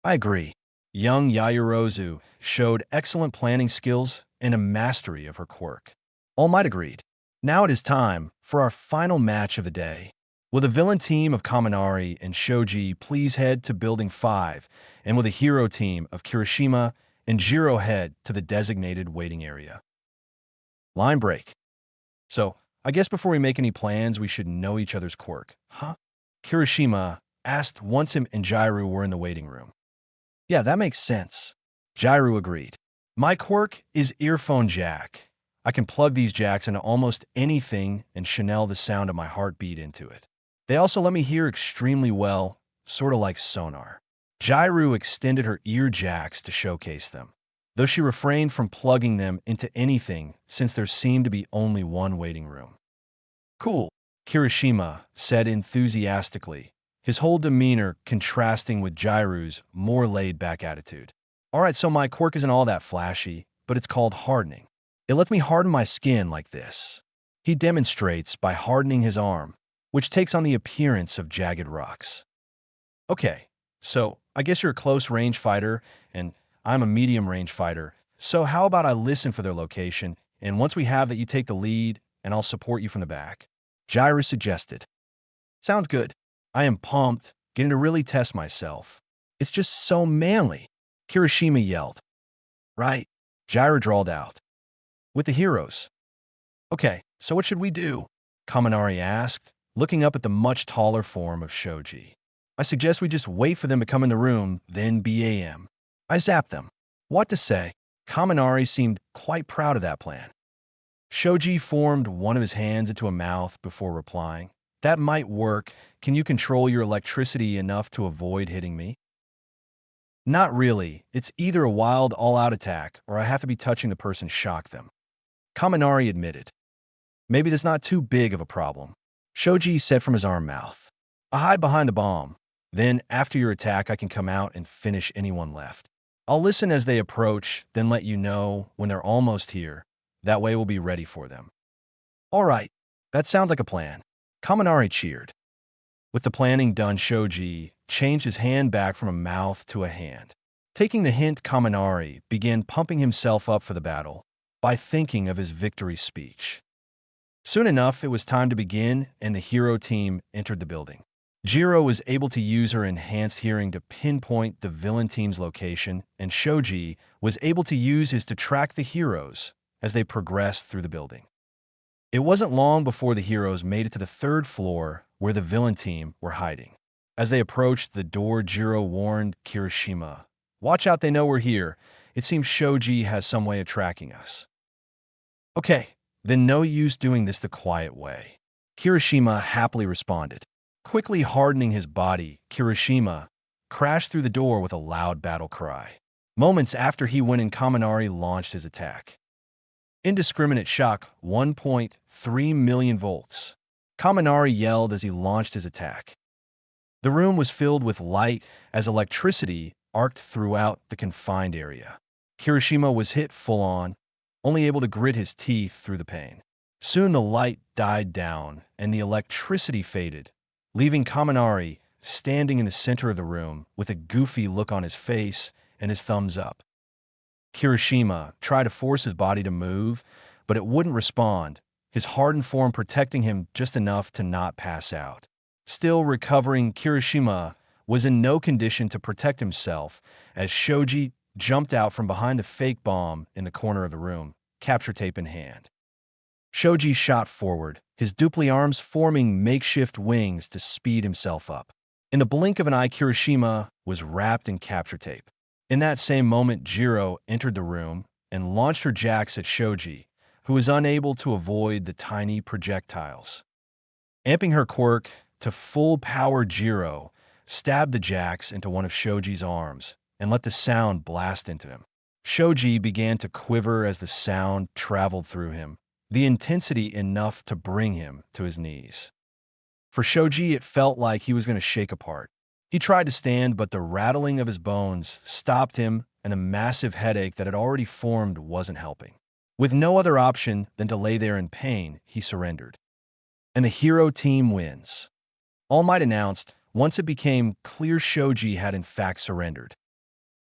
S1: I agree. Young Yaoyorozu showed excellent planning skills and a mastery of her quirk. All Might agreed. Now it is time for our final match of the day. Will the villain team of Kaminari and Shoji please head to Building 5, and will the hero team of Kirishima and Jiro head to the designated waiting area? Line break. So, I guess before we make any plans, we should know each other's quirk, huh? Kirishima asked once him and Jiraiya were in the waiting room. Yeah, that makes sense. Jiraiya agreed. My quirk is earphone jack. I can plug these jacks into almost anything and channel the sound of my heartbeat into it. They also let me hear extremely well, sort of like sonar. Jiraiya extended her ear jacks to showcase them, though she refrained from plugging them into anything since there seemed to be only one waiting room. Cool, Kirishima said enthusiastically, his whole demeanor contrasting with Jiraiya's more laid-back attitude. All right, so my quirk isn't all that flashy, but it's called hardening. It lets me harden my skin like this. He demonstrates by hardening his arm, which takes on the appearance of jagged rocks. Okay, so I guess you're a close-range fighter, and I'm a medium-range fighter. So how about I listen for their location, and once we have that, you take the lead, and I'll support you from the back? Jiraiya suggested. Sounds good. I am pumped, getting to really test myself. It's just so manly. Kirishima yelled. Right, Jiraiya drawled out. With the heroes. Okay, so what should we do? Kaminari asked, looking up at the much taller form of Shoji. I suggest we just wait for them to come in the room, then BAM. I zapped them. What to say? Kaminari seemed quite proud of that plan. Shoji formed one of his hands into a mouth before replying. That might work. Can you control your electricity enough to avoid hitting me? Not really. It's either a wild all-out attack or I have to be touching the person to shock them. Kaminari admitted. Maybe that's not too big of a problem. Shoji said from his arm mouth. I hide behind the bomb. Then, after your attack, I can come out and finish anyone left. I'll listen as they approach, then let you know when they're almost here. That way we'll be ready for them. All right, that sounds like a plan. Kaminari cheered. With the planning done, Shoji changed his hand back from a mouth to a hand. Taking the hint, Kaminari began pumping himself up for the battle by thinking of his victory speech. Soon enough, it was time to begin, and the hero team entered the building. Jiro was able to use her enhanced hearing to pinpoint the villain team's location, and Shoji was able to use his to track the heroes as they progressed through the building. It wasn't long before the heroes made it to the third floor where the villain team were hiding. As they approached the door, Jiro warned Kirishima, "Watch out, they know we're here. It seems Shoji has some way of tracking us." Okay, then no use doing this the quiet way. Kirishima happily responded. Quickly hardening his body, Kirishima crashed through the door with a loud battle cry. Moments after he went in, Kaminari launched his attack. Indiscriminate shock, 1.3 million volts. Kaminari yelled as he launched his attack. The room was filled with light as electricity arced throughout the confined area. Kirishima was hit full on, only able to grit his teeth through the pain. Soon the light died down and the electricity faded, leaving Kaminari standing in the center of the room with a goofy look on his face and his thumbs up. Kirishima tried to force his body to move, but it wouldn't respond, his hardened form protecting him just enough to not pass out. Still recovering, Kirishima was in no condition to protect himself as Shoji jumped out from behind the fake bomb in the corner of the room, capture tape in hand. Shoji shot forward, his dupli arms forming makeshift wings to speed himself up. In the blink of an eye, Kirishima was wrapped in capture tape. In that same moment, Jiro entered the room and launched her jacks at Shoji, who was unable to avoid the tiny projectiles. Amping her quirk to full power, Jiro stabbed the jacks into one of Shoji's arms and let the sound blast into him. Shoji began to quiver as the sound traveled through him, the intensity enough to bring him to his knees. For Shoji, it felt like he was going to shake apart. He tried to stand, but the rattling of his bones stopped him, and a massive headache that had already formed wasn't helping. With no other option than to lay there in pain, he surrendered. And the hero team wins. All Might announced once it became clear Shoji had in fact surrendered.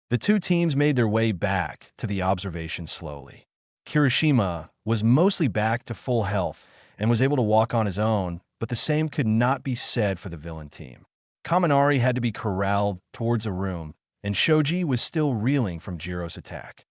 S1: The two teams made their way back to the observation slowly. Kirishima was mostly back to full health and was able to walk on his own, but the same could not be said for the villain team. Kaminari had to be corralled towards a room, and Shoji was still reeling from Jiro's attack.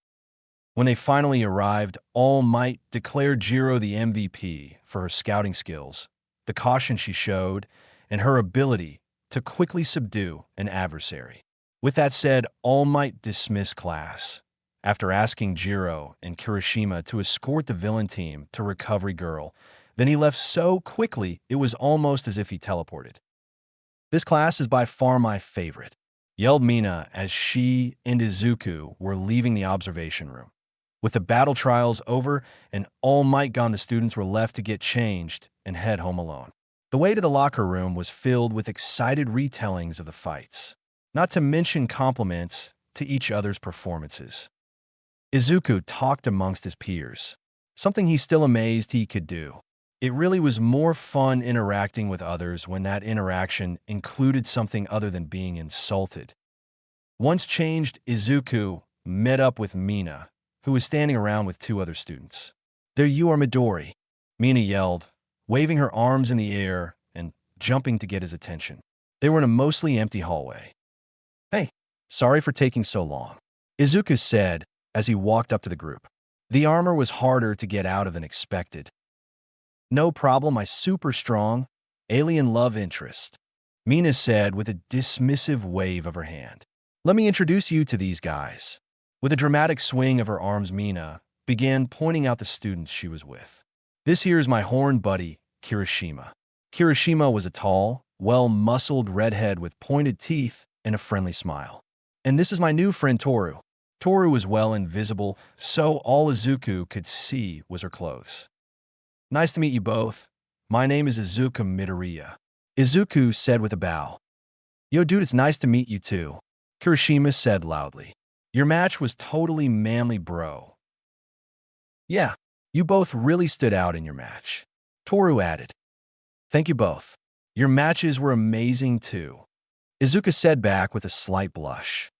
S1: When they finally arrived, All Might declared Jiro the MVP for her scouting skills, the caution she showed, and her ability to quickly subdue an adversary. With that said, All Might dismissed class after asking Jiro and Kirishima to escort the villain team to Recovery Girl. Then he left so quickly it was almost as if he teleported. This class is by far my favorite, yelled Mina as she and Izuku were leaving the observation room. With the battle trials over and All Might gone, the students were left to get changed and head home alone. The way to the locker room was filled with excited retellings of the fights, not to mention compliments to each other's performances. Izuku talked amongst his peers, something he's still amazed he could do. It really was more fun interacting with others when that interaction included something other than being insulted. Once changed, Izuku met up with Mina, who was standing around with two other students. "There you are, Midori," Mina yelled, waving her arms in the air and jumping to get his attention. They were in a mostly empty hallway. "Hey, sorry for taking so long." Izuku said as he walked up to the group. The armor was harder to get out of than expected. No problem, I super strong. Alien love interest. Mina said with a dismissive wave of her hand. Let me introduce you to these guys. With a dramatic swing of her arms, Mina began pointing out the students she was with. This here is my horn buddy, Kirishima. Kirishima was a tall, well-muscled redhead with pointed teeth and a friendly smile. And this is my new friend Toru. Toru was well invisible, so all Izuku could see was her clothes. Nice to meet you both. My name is Izuku Midoriya. Izuku said with a bow. Yo dude, it's nice to meet you too. Kirishima said loudly. Your match was totally manly, bro. Yeah, you both really stood out in your match. Toru added. Thank you both. Your matches were amazing too. Izuku said back with a slight blush.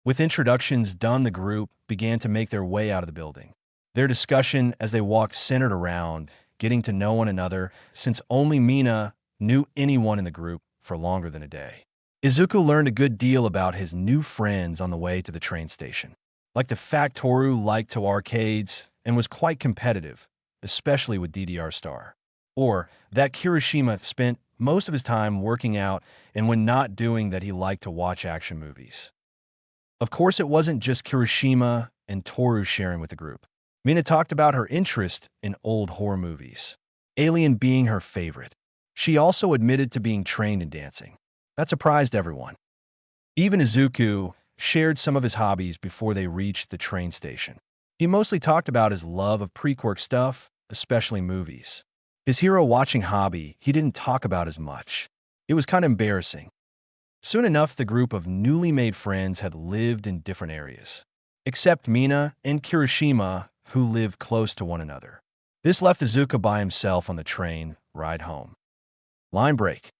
S1: With introductions done, the group began to make their way out of the building. Their discussion as they walked centered around getting to know one another, since only Mina knew anyone in the group for longer than a day. Izuku learned a good deal about his new friends on the way to the train station, like the fact Toru liked to arcades and was quite competitive, especially with DDR Star, or that Kirishima spent most of his time working out and when not doing that he liked to watch action movies. Of course, it wasn't just Kirishima and Toru sharing with the group. Mina talked about her interest in old horror movies, Alien being her favorite. She also admitted to being trained in dancing. That surprised everyone. Even Izuku shared some of his hobbies before they reached the train station. He mostly talked about his love of pre-quirk stuff, especially movies. His hero-watching hobby he didn't talk about as much. It was kind of embarrassing. Soon enough, the group of newly made friends had lived in different areas, except Mina and Kirishima, who lived close to one another. This left Izuku by himself on the train ride home. Line break.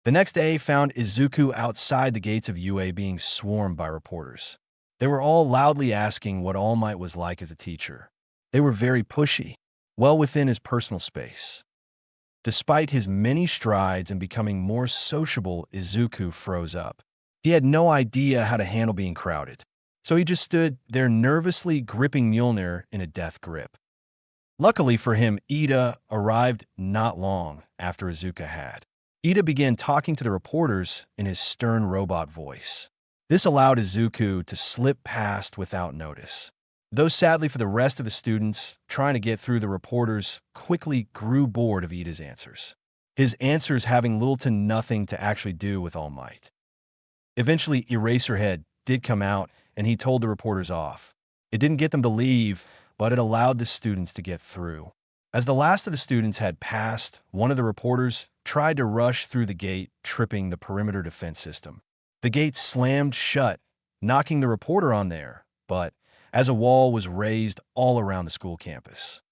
S1: The next day found Izuku outside the gates of UA being swarmed by reporters. They were all loudly asking what All Might was like as a teacher. They were very pushy, well within his personal space. Despite his many strides and becoming more sociable, Izuku froze up. He had no idea how to handle being crowded, so he just stood there nervously gripping Mjolnir in a death grip. Luckily for him, Ida arrived not long after Izuku had. Ida began talking to the reporters in his stern robot voice. This allowed Izuku to slip past without notice. Though sadly for the rest of the students, trying to get through, the reporters quickly grew bored of Ida's answers, his answers having little to nothing to actually do with All Might. Eventually, Eraserhead did come out, and he told the reporters off. It didn't get them to leave, but it allowed the students to get through. As the last of the students had passed, one of the reporters tried to rush through the gate, tripping the perimeter defense system. The gate slammed shut, knocking the reporter on there, but as a wall was raised all around the school campus.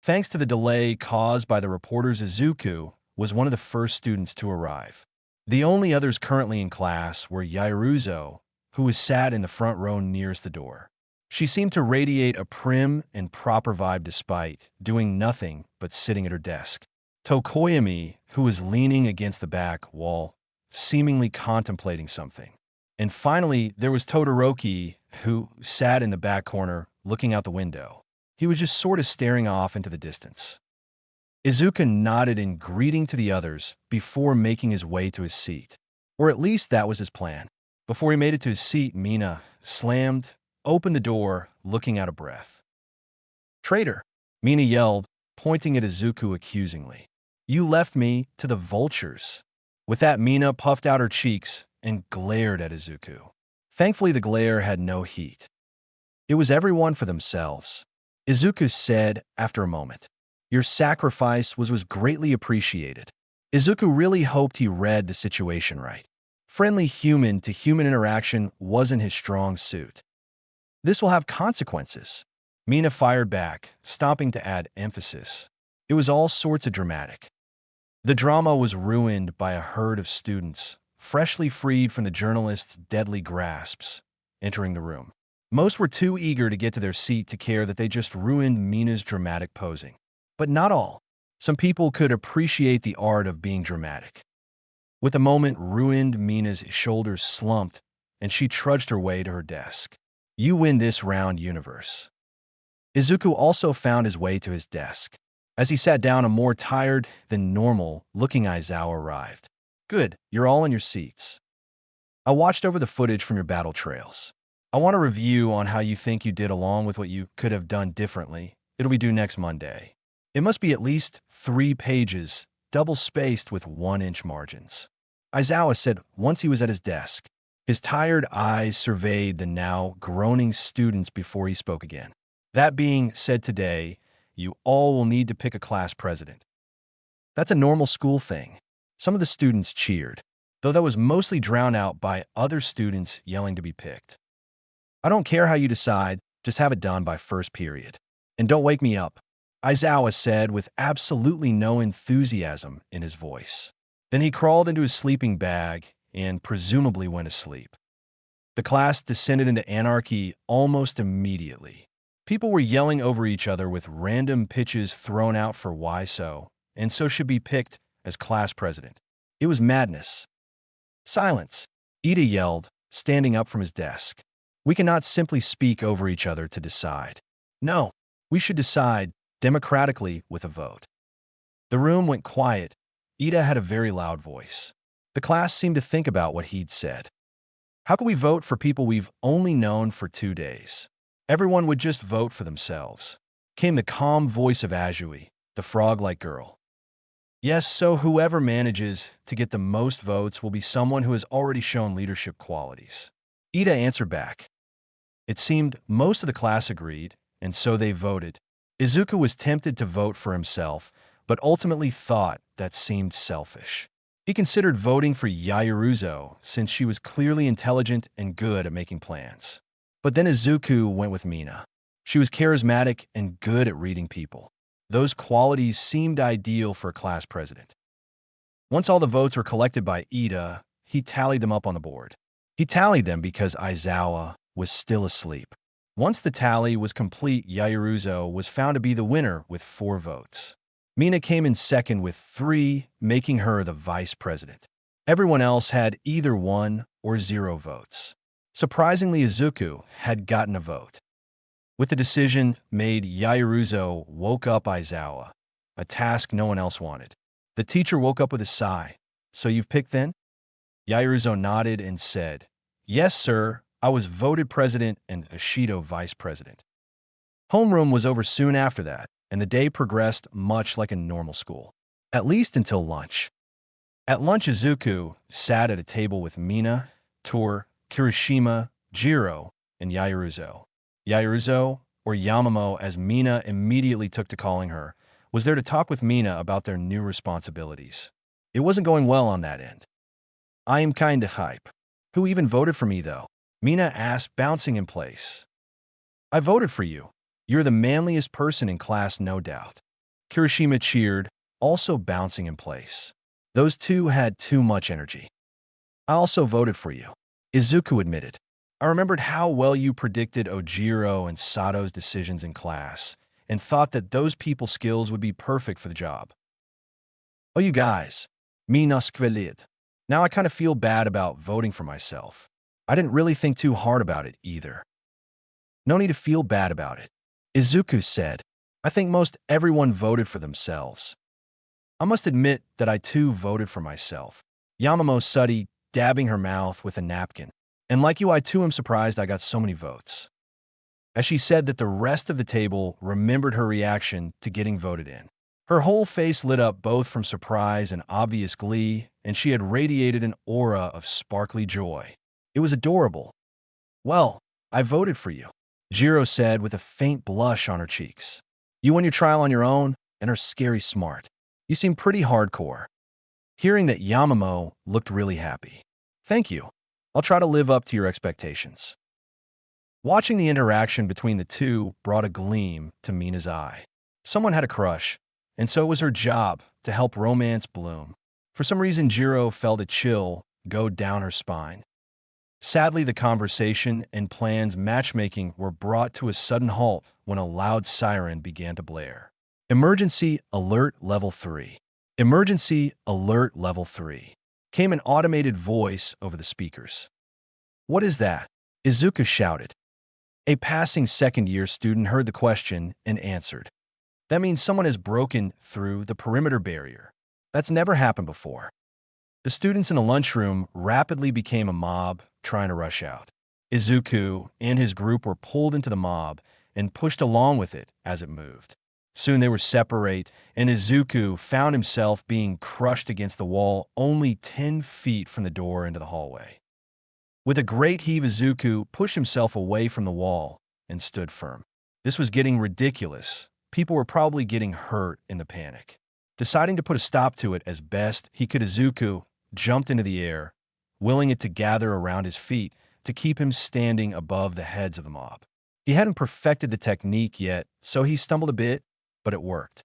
S1: Thanks to the delay caused by the reporters, Izuku was one of the first students to arrive. The only others currently in class were Yairuzo, who was sat in the front row nearest the door. She seemed to radiate a prim and proper vibe despite doing nothing but sitting at her desk. Tokoyami, who was leaning against the back wall, seemingly contemplating something. And finally, there was Todoroki, who sat in the back corner, looking out the window. He was just sort of staring off into the distance. Izuku nodded in greeting to the others before making his way to his seat. Or at least that was his plan. Before he made it to his seat, Mina slammed open the door, looking out of breath. Traitor, Mina yelled, pointing at Izuku accusingly. You left me to the vultures. With that, Mina puffed out her cheeks and glared at Izuku. Thankfully, the glare had no heat. It was everyone for themselves. Izuku said after a moment. Your sacrifice was greatly appreciated. Izuku really hoped he read the situation right. Friendly human-to-human interaction wasn't his strong suit. This will have consequences. Mina fired back, stopping to add emphasis. It was all sorts of dramatic. The drama was ruined by a herd of students, freshly freed from the journalist's deadly grasps, entering the room. Most were too eager to get to their seat to care that they just ruined Mina's dramatic posing. But not all. Some people could appreciate the art of being dramatic. With the moment ruined, Mina's shoulders slumped, and she trudged her way to her desk. You win this round, universe. Izuku also found his way to his desk. As he sat down, a more tired than normal looking Aizawa arrived. Good, you're all in your seats. I watched over the footage from your battle trails. I want a review on how you think you did along with what you could have done differently. It'll be due next Monday. It must be at least 3 pages, double-spaced with 1-inch margins. Aizawa said once he was at his desk. His tired eyes surveyed the now groaning students before he spoke again. That being said, today, you all will need to pick a class president. That's a normal school thing. Some of the students cheered, though that was mostly drowned out by other students yelling to be picked. I don't care how you decide, just have it done by first period. And don't wake me up, Aizawa said with absolutely no enthusiasm in his voice. Then he crawled into his sleeping bag and presumably went to sleep. The class descended into anarchy almost immediately. People were yelling over each other with random pitches thrown out for why so, and so should be picked as class president. It was madness. Silence, Ida yelled, standing up from his desk. We cannot simply speak over each other to decide. No, we should decide democratically with a vote. The room went quiet. Ida had a very loud voice. The class seemed to think about what he'd said. How can we vote for people we've only known for 2 days? Everyone would just vote for themselves. Came the calm voice of Azui, the frog-like girl. Yes, so whoever manages to get the most votes will be someone who has already shown leadership qualities. Ida answered back. It seemed most of the class agreed, and so they voted. Izuku was tempted to vote for himself, but ultimately thought that seemed selfish. He considered voting for Yaoruzo since she was clearly intelligent and good at making plans. But then Izuku went with Mina. She was charismatic and good at reading people. Those qualities seemed ideal for a class president. Once all the votes were collected by Ida, he tallied them up on the board. He tallied them because Aizawa was still asleep. Once the tally was complete, Yaoruzo was found to be the winner with 4 votes. Mina came in second with 3, making her the vice president. Everyone else had either 1 or 0 votes. Surprisingly, Izuku had gotten a vote. With the decision made, Yaoruzo woke up Aizawa, a task no one else wanted. The teacher woke up with a sigh. So you've picked then? Yaoruzo nodded and said, Yes, sir, I was voted president and Ashido vice president. Homeroom was over soon after that, and the day progressed much like a normal school, at least until lunch. At lunch, Izuku sat at a table with Mina, Thor, Kirishima, Jiro, and Yaoruzo. Yaoruzo, or Yamamo as Mina immediately took to calling her, was there to talk with Mina about their new responsibilities. It wasn't going well on that end. I am kinda hype. Who even voted for me, though? Mina asked, bouncing in place. I voted for you. You're the manliest person in class, no doubt. Kirishima cheered, also bouncing in place. Those two had too much energy. I also voted for you, Izuku admitted. I remembered how well you predicted Ojiro and Sato's decisions in class, and thought that those people's skills would be perfect for the job. Oh, you guys. Mina skvelid. Now I kind of feel bad about voting for myself. I didn't really think too hard about it either. No need to feel bad about it, Izuku said. I think most everyone voted for themselves. I must admit that I too voted for myself. Yamamo Suddy, dabbing her mouth with a napkin. And like you, I too am surprised I got so many votes. As she said that, the rest of the table remembered her reaction to getting voted in. Her whole face lit up both from surprise and obvious glee, and she had radiated an aura of sparkly joy. It was adorable. Well, I voted for you, Jiro said with a faint blush on her cheeks. You won your trial on your own and are scary smart. You seem pretty hardcore. Hearing that, Yamamo looked really happy. Thank you. I'll try to live up to your expectations. Watching the interaction between the two brought a gleam to Mina's eye. Someone had a crush, and so it was her job to help romance bloom. For some reason, Jiro felt a chill go down her spine. Sadly, the conversation and plans matchmaking were brought to a sudden halt when a loud siren began to blare. Emergency Alert Level 3. Emergency Alert Level 3. Came an automated voice over the speakers. What is that? Izuku shouted. A passing second-year student heard the question and answered. That means someone has broken through the perimeter barrier. That's never happened before. The students in the lunchroom rapidly became a mob trying to rush out. Izuku and his group were pulled into the mob and pushed along with it as it moved. Soon they were separate, and Izuku found himself being crushed against the wall only 10 feet from the door into the hallway. With a great heave, Izuku pushed himself away from the wall and stood firm. This was getting ridiculous. People were probably getting hurt in the panic. Deciding to put a stop to it as best he could, Izuku jumped into the air, willing it to gather around his feet to keep him standing above the heads of the mob. He hadn't perfected the technique yet, so he stumbled a bit, but it worked.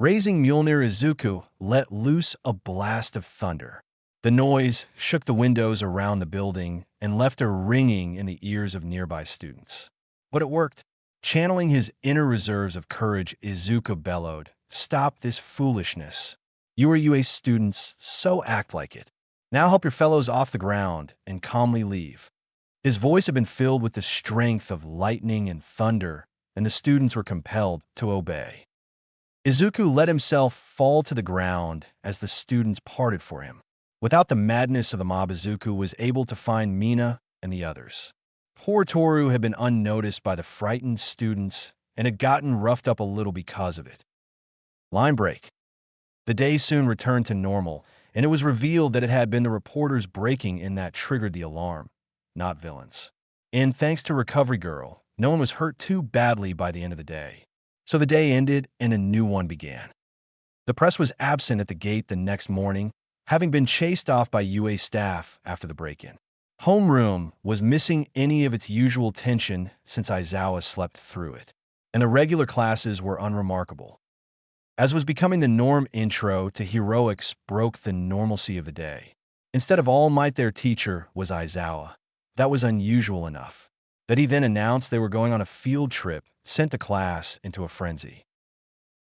S1: Raising Mjolnir, Izuku let loose a blast of thunder. The noise shook the windows around the building and left a ringing in the ears of nearby students. But it worked. Channeling his inner reserves of courage, Izuku bellowed, "Stop this foolishness. You are UA students, so act like it. Now help your fellows off the ground and calmly leave." His voice had been filled with the strength of lightning and thunder, and the students were compelled to obey. Izuku let himself fall to the ground as the students parted for him. Without the madness of the mob, Izuku was able to find Mina and the others. Poor Toru had been unnoticed by the frightened students and had gotten roughed up a little because of it. Line break. The day soon returned to normal, and it was revealed that it had been the reporters breaking in that triggered the alarm, not villains. And thanks to Recovery Girl, no one was hurt too badly by the end of the day. So the day ended and a new one began. The press was absent at the gate the next morning, having been chased off by UA staff after the break-in. Homeroom was missing any of its usual tension since Aizawa slept through it, and the regular classes were unremarkable. As was becoming the norm, intro to heroics broke the normalcy of the day. Instead of All Might, their teacher was Aizawa. That was unusual enough that he then announced they were going on a field trip, sent the class into a frenzy.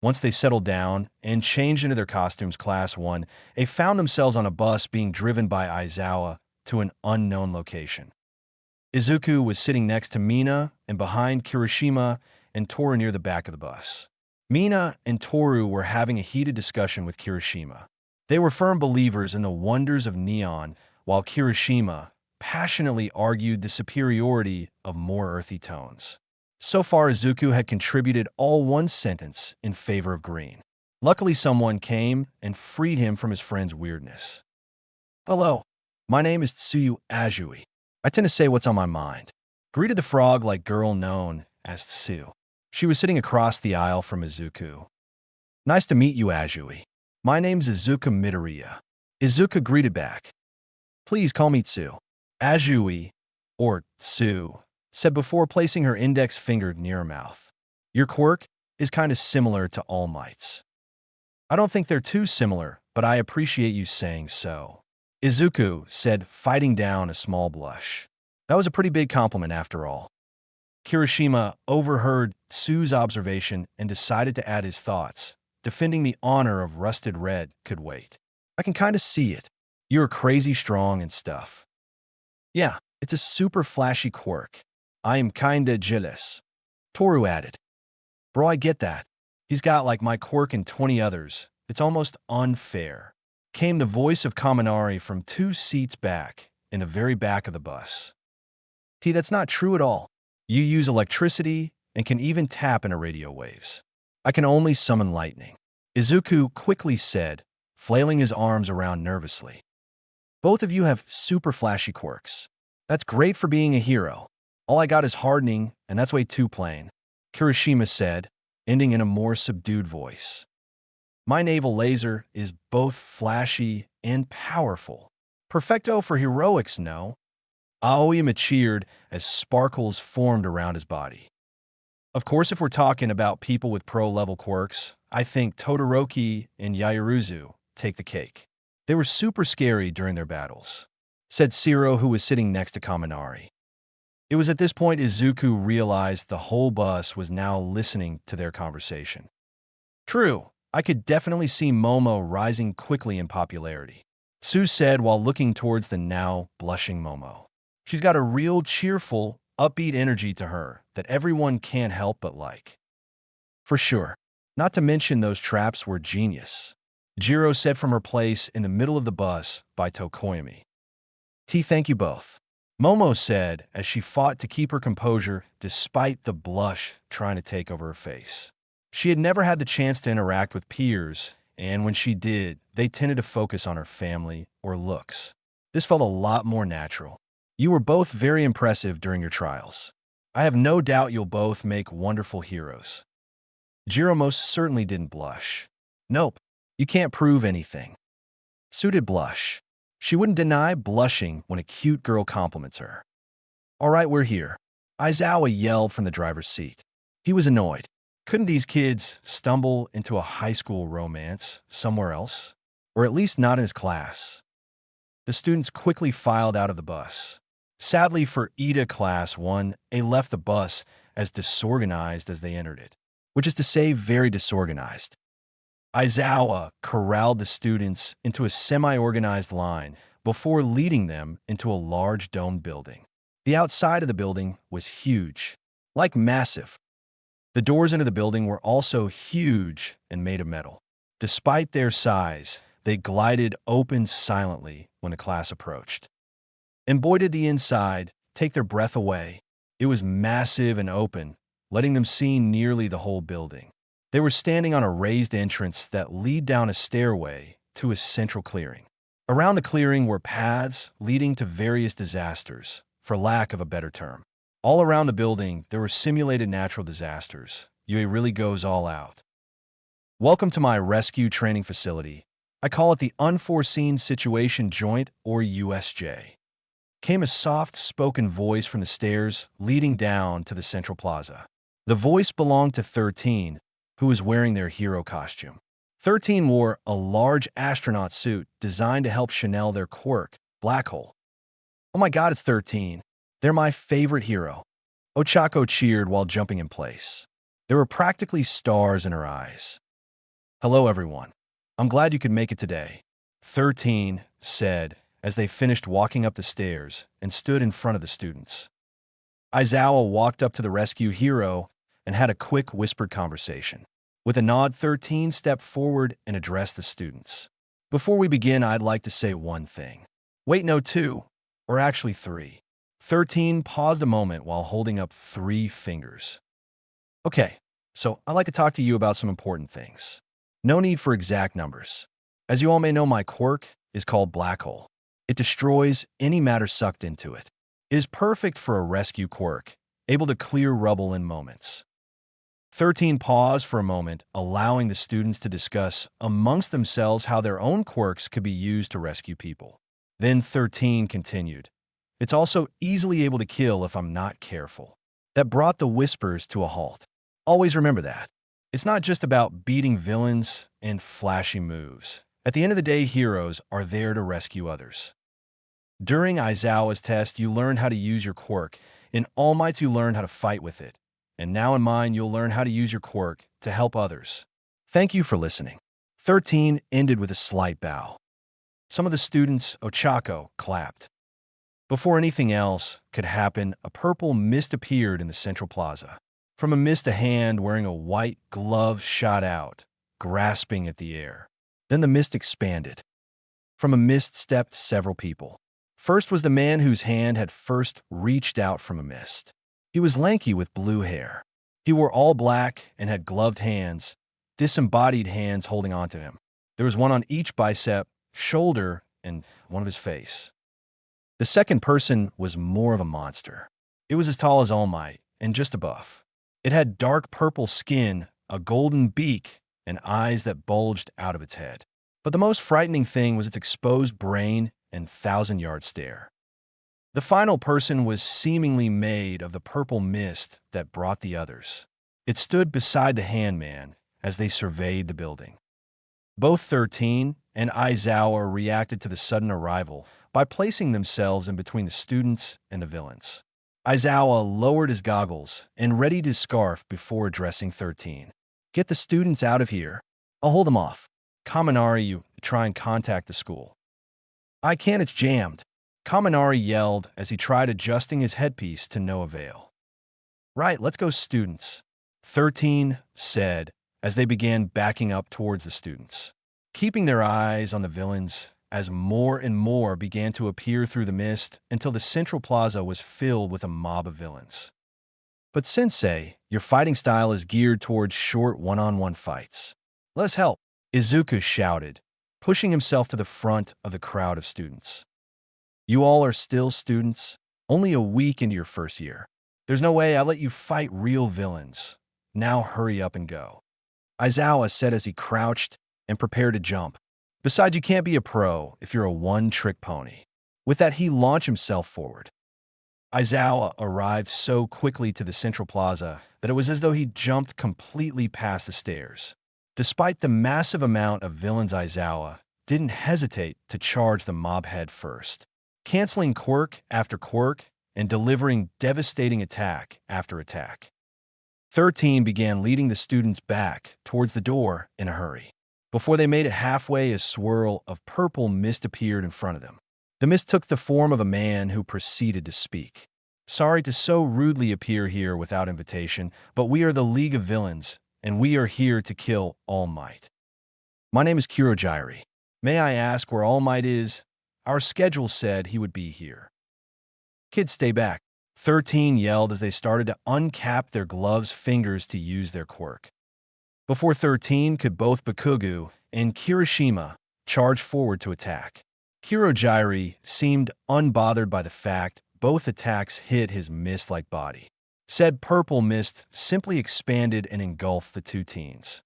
S1: Once they settled down and changed into their costumes, Class 1, they found themselves on a bus being driven by Aizawa to an unknown location. Izuku was sitting next to Mina and behind Kirishima and Toru near the back of the bus. Mina and Toru were having a heated discussion with Kirishima. They were firm believers in the wonders of neon, while Kirishima passionately argued the superiority of more earthy tones. So far, Izuku had contributed all one sentence in favor of green. Luckily, someone came and freed him from his friend's weirdness. "Hello, my name is Tsuyu Azui. I tend to say what's on my mind," greeted the frog-like girl known as Tsu. She was sitting across the aisle from Izuku. "Nice to meet you, Azui. My name's Izuku Midoriya." Izuku greeted back. "Please call me Tsu." Azui, or Tsu, said before placing her index finger near her mouth. "Your quirk is kind of similar to All Might's." "I don't think they're too similar, but I appreciate you saying so," Izuku said, fighting down a small blush. That was a pretty big compliment after all. Kirishima overheard Tsu's observation and decided to add his thoughts. Defending the honor of Rusted Red could wait. "I can kind of see it. You're crazy strong and stuff." "Yeah, it's a super flashy quirk. I am kinda jealous," Toru added. "Bro, I get that. He's got like my quirk and 20 others. It's almost unfair," came the voice of Kaminari from 2 seats back, in the very back of the bus. That's not true at all. You use electricity and can even tap into radio waves. I can only summon lightning," Izuku quickly said, flailing his arms around nervously. "Both of you have super flashy quirks. That's great for being a hero. All I got is hardening, and that's way too plain," Kirishima said, ending in a more subdued voice. "My naval laser is both flashy and powerful. Perfecto for heroics, no?" Aoyama cheered as sparkles formed around his body. "Of course, if we're talking about people with pro-level quirks, I think Todoroki and Yairuzu take the cake. They were super scary during their battles," said Siro, who was sitting next to Kaminari. It was at this point Izuku realized the whole bus was now listening to their conversation. "True, I could definitely see Momo rising quickly in popularity," Tsu said while looking towards the now blushing Momo. "She's got a real cheerful, upbeat energy to her that everyone can't help but like. For sure. Not to mention those traps were genius. Jiro said from her place in the middle of the bus by Tokoyami. Thank you both. Momo said as she fought to keep her composure despite the blush trying to take over her face. She had never had the chance to interact with peers, and when she did, they tended to focus on her family or looks. This felt a lot more natural. You were both very impressive during your trials. I have no doubt you'll both make wonderful heroes. Jiro most certainly didn't blush. Nope, you can't prove anything. Sue did blush. She wouldn't deny blushing when a cute girl compliments her. All right, we're here. Aizawa yelled from the driver's seat. He was annoyed. Couldn't these kids stumble into a high school romance somewhere else? Or at least not in his class? The students quickly filed out of the bus. Sadly for Ida Class 1, they left the bus as disorganized as they entered it, which is to say very disorganized. Aizawa corralled the students into a semi-organized line before leading them into a large domed building. The outside of the building was huge, like massive. The doors into the building were also huge and made of metal. Despite their size, they glided open silently when the class approached. And boy did the inside take their breath away. It was massive and open, letting them see nearly the whole building. They were standing on a raised entrance that led down a stairway to a central clearing. Around the clearing were paths leading to various disasters, for lack of a better term. All around the building, there were simulated natural disasters. UA really goes all out. Welcome to my rescue training facility. I call it the Unforeseen Situation Joint, or USJ. Came a soft-spoken voice from the stairs leading down to the central plaza. The voice belonged to 13, who was wearing their hero costume. 13 wore a large astronaut suit designed to help Chanel their quirk, Black Hole. Oh my god, it's 13. They're my favorite hero. Ochako cheered while jumping in place. There were practically stars in her eyes. Hello, everyone. I'm glad you could make it today, 13 said as they finished walking up the stairs and stood in front of the students. Aizawa walked up to the rescue hero and had a quick whispered conversation. With a nod, 13 stepped forward and addressed the students. Before we begin, I'd like to say one thing. Wait, no, two, or actually 3. 13 paused a moment while holding up 3 fingers. Okay, so I'd like to talk to you about some important things. No need for exact numbers. As you all may know, my quirk is called Black Hole. It destroys any matter sucked into it. It is perfect for a rescue quirk, able to clear rubble in moments. 13 paused for a moment, allowing the students to discuss amongst themselves how their own quirks could be used to rescue people. Then 13 continued. It's also easily able to kill if I'm not careful. That brought the whispers to a halt. Always remember that. It's not just about beating villains and flashy moves. At the end of the day, heroes are there to rescue others. During Aizawa's test, you learned how to use your quirk. In All Might, you learned how to fight with it. And now in mine, you'll learn how to use your quirk to help others. Thank you for listening. 13 ended with a slight bow. Some of the students, Ochako, clapped. Before anything else could happen, a purple mist appeared in the central plaza. From a mist, a hand wearing a white glove shot out, grasping at the air. Then the mist expanded. From a mist stepped several people. First was the man whose hand had first reached out from a mist. He was lanky with blue hair. He wore all black and had gloved hands, disembodied hands holding onto him. There was one on each bicep, shoulder, and one of his face. The second person was more of a monster. It was as tall as All Might, and just a buff. It had dark purple skin, a golden beak, and eyes that bulged out of its head. But the most frightening thing was its exposed brain and thousand-yard stare. The final person was seemingly made of the purple mist that brought the others. It stood beside the handman as they surveyed the building. Both 13 and Aizawa reacted to the sudden arrival by placing themselves in between the students and the villains. Aizawa lowered his goggles and readied his scarf before addressing 13. Get the students out of here. I'll hold them off. Kaminari, you try and contact the school. I can't, it's jammed. Kaminari yelled as he tried adjusting his headpiece to no avail. Right, let's go, students, 13 said as they began backing up towards the students, keeping their eyes on the villains as more and more began to appear through the mist until the central plaza was filled with a mob of villains. But Sensei, your fighting style is geared towards short one-on-one fights. Let us help, Izuku shouted, pushing himself to the front of the crowd of students. You all are still students, only a week into your first year. There's no way I'll let you fight real villains. Now hurry up and go, Aizawa said as he crouched and prepared to jump. Besides, you can't be a pro if you're a one-trick pony. With that, he launched himself forward. Aizawa arrived so quickly to the central plaza that it was as though he jumped completely past the stairs. Despite the massive amount of villains, Aizawa didn't hesitate to charge the mob head first, canceling quirk after quirk and delivering devastating attack after attack. 13 began leading the students back towards the door in a hurry. Before they made it halfway, a swirl of purple mist appeared in front of them. The mist took the form of a man who proceeded to speak. Sorry to so rudely appear here without invitation, but we are the League of Villains, and we are here to kill All Might. My name is Kurojairi. May I ask where All Might is? Our schedule said he would be here. Kids, stay back, 13 yelled as they started to uncap their gloves' fingers to use their quirk. Before 13 could, both Bakugo and Kirishima charge forward to attack. Kurojairi seemed unbothered by the fact both attacks hit his mist-like body. Said purple mist simply expanded and engulfed the two teens.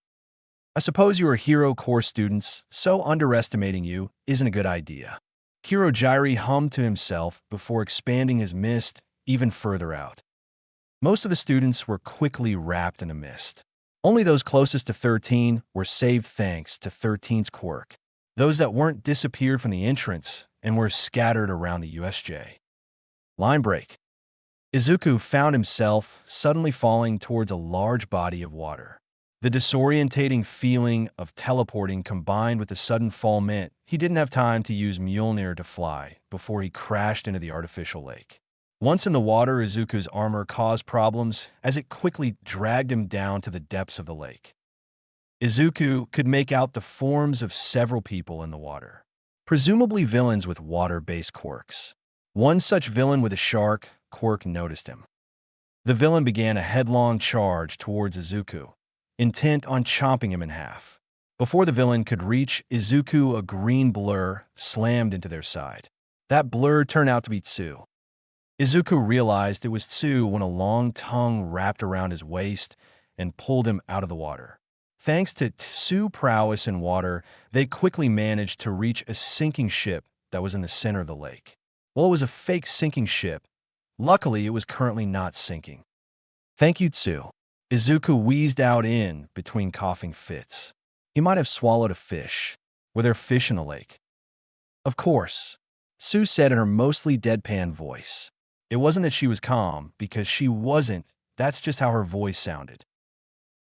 S1: I suppose you are hero core students, so underestimating you isn't a good idea. Kurojairi hummed to himself before expanding his mist even further out. Most of the students were quickly wrapped in a mist. Only those closest to 13 were saved thanks to 13's quirk. Those that weren't disappeared from the entrance and were scattered around the USJ. Line break. Izuku found himself suddenly falling towards a large body of water. The disorientating feeling of teleporting combined with the sudden fall meant he didn't have time to use Mjolnir to fly before he crashed into the artificial lake. Once in the water, Izuku's armor caused problems as it quickly dragged him down to the depths of the lake. Izuku could make out the forms of several people in the water, presumably villains with water-based quirks. One such villain with a shark quirk noticed him. The villain began a headlong charge towards Izuku, intent on chomping him in half. Before the villain could reach Izuku, a green blur slammed into their side. That blur turned out to be Tsu. Izuku realized it was Tsu when a long tongue wrapped around his waist and pulled him out of the water. Thanks to Tsu's prowess in water, they quickly managed to reach a sinking ship that was in the center of the lake. Well, it was a fake sinking ship. Luckily, it was currently not sinking. Thank you, Tsu. Izuku wheezed out in between coughing fits. He might have swallowed a fish. Were there fish in the lake? Of course, Tsu said in her mostly deadpan voice. It wasn't that she was calm, because she wasn't. That's just how her voice sounded.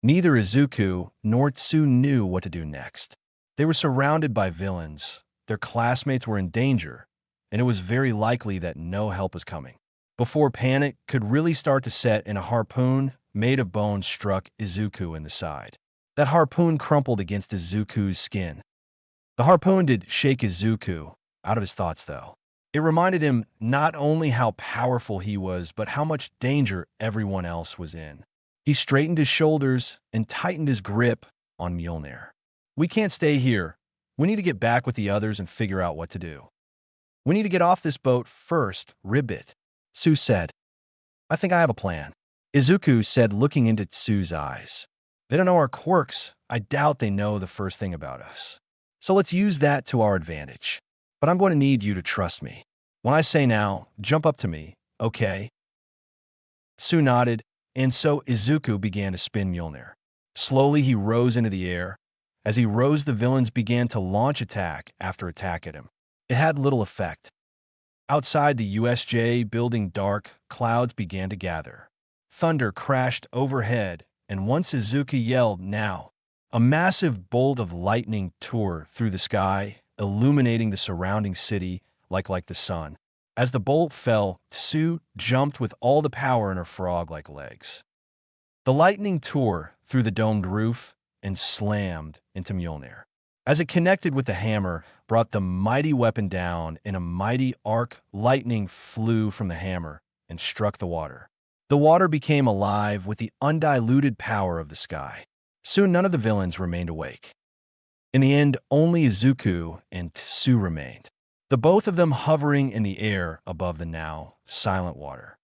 S1: Neither Izuku nor Tsu knew what to do next. They were surrounded by villains. Their classmates were in danger, and it was very likely that no help was coming. Before panic could really start to set in, a harpoon made of bone struck Izuku in the side. That harpoon crumpled against Izuku's skin. The harpoon did shake Izuku out of his thoughts, though. It reminded him not only how powerful he was, but how much danger everyone else was in. He straightened his shoulders and tightened his grip on Mjolnir. We can't stay here. We need to get back with the others and figure out what to do. We need to get off this boat first, Ribbit, Tsu said. I think I have a plan, Izuku said, looking into Tsu's eyes. They don't know our quirks. I doubt they know the first thing about us. So let's use that to our advantage. But I'm going to need you to trust me. When I say now, jump up to me, okay? Tsu nodded, and so Izuku began to spin Mjolnir. Slowly, he rose into the air. As he rose, the villains began to launch attack after attack at him. It had little effect. Outside the USJ building, dark clouds began to gather. Thunder crashed overhead, and once Izuku yelled, "Now!" a massive bolt of lightning tore through the sky, illuminating the surrounding city like the sun. As the bolt fell, Tsu jumped with all the power in her frog-like legs. The lightning tore through the domed roof and slammed into Mjolnir. As it connected with the hammer, brought the mighty weapon down, and a mighty arc lightning flew from the hammer and struck the water. The water became alive with the undiluted power of the sky. Soon none of the villains remained awake. In the end, only Izuku and Tsu remained, the both of them hovering in the air above the now silent water.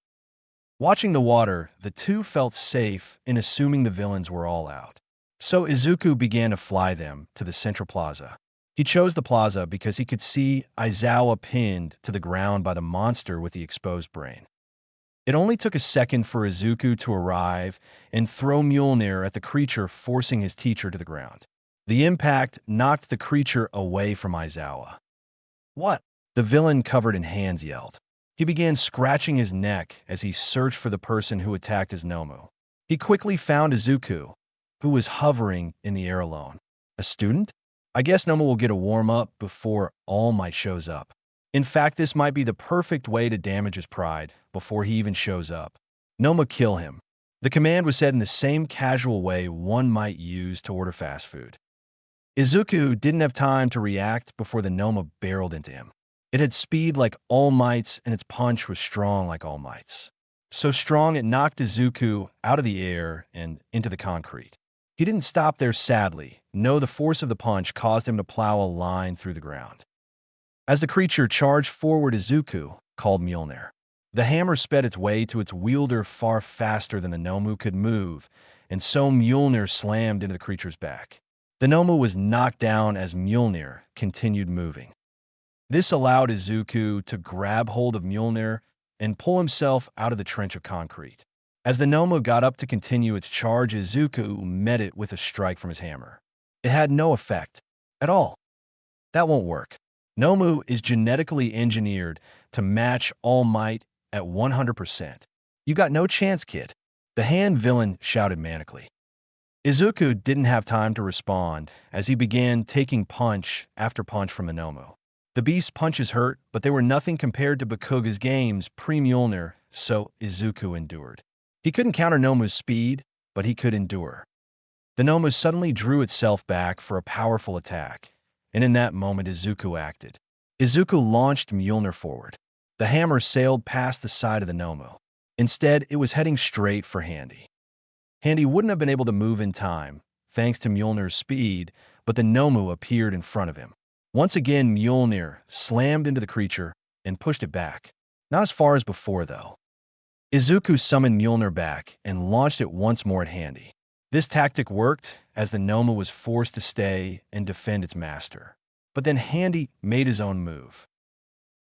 S1: Watching the water, the two felt safe in assuming the villains were all out. So Izuku began to fly them to the central plaza. He chose the plaza because he could see Aizawa pinned to the ground by the monster with the exposed brain. It only took a second for Izuku to arrive and throw Mjolnir at the creature, forcing his teacher to the ground. The impact knocked the creature away from Aizawa. "What?" the villain covered in hands yelled. He began scratching his neck as he searched for the person who attacked his Nomu. He quickly found Izuku, who was hovering in the air alone. "A student? I guess Nomu will get a warm-up before All Might shows up. In fact, this might be the perfect way to damage his pride before he even shows up. Noma, kill him." The command was said in the same casual way one might use to order fast food. Izuku didn't have time to react before the Noma barreled into him. It had speed like All Might's, and its punch was strong like All Might's. So strong it knocked Izuku out of the air and into the concrete. He didn't stop there, sadly. No, the force of the punch caused him to plow a line through the ground. As the creature charged forward, Izuku called Mjolnir. The hammer sped its way to its wielder far faster than the Nomu could move, and so Mjolnir slammed into the creature's back. The Nomu was knocked down as Mjolnir continued moving. This allowed Izuku to grab hold of Mjolnir and pull himself out of the trench of concrete. As the Nomu got up to continue its charge, Izuku met it with a strike from his hammer. It had no effect at all. That won't work. Nomu is genetically engineered to match All Might at 100%. "You got no chance, kid," the hand villain shouted manically. Izuku didn't have time to respond as he began taking punch after punch from the Nomu. The beast's punches hurt, but they were nothing compared to Bakuga's games pre-Mjolnir, so Izuku endured. He couldn't counter Nomu's speed, but he could endure. The Nomu suddenly drew itself back for a powerful attack, and in that moment Izuku acted. Izuku launched Mjolnir forward. The hammer sailed past the side of the Nomu. Instead, it was heading straight for Handy. Handy wouldn't have been able to move in time, thanks to Mjolnir's speed, but the Nomu appeared in front of him. Once again, Mjolnir slammed into the creature and pushed it back. Not as far as before, though. Izuku summoned Mjolnir back and launched it once more at Handy. This tactic worked as the Nomu was forced to stay and defend its master. But then Handy made his own move.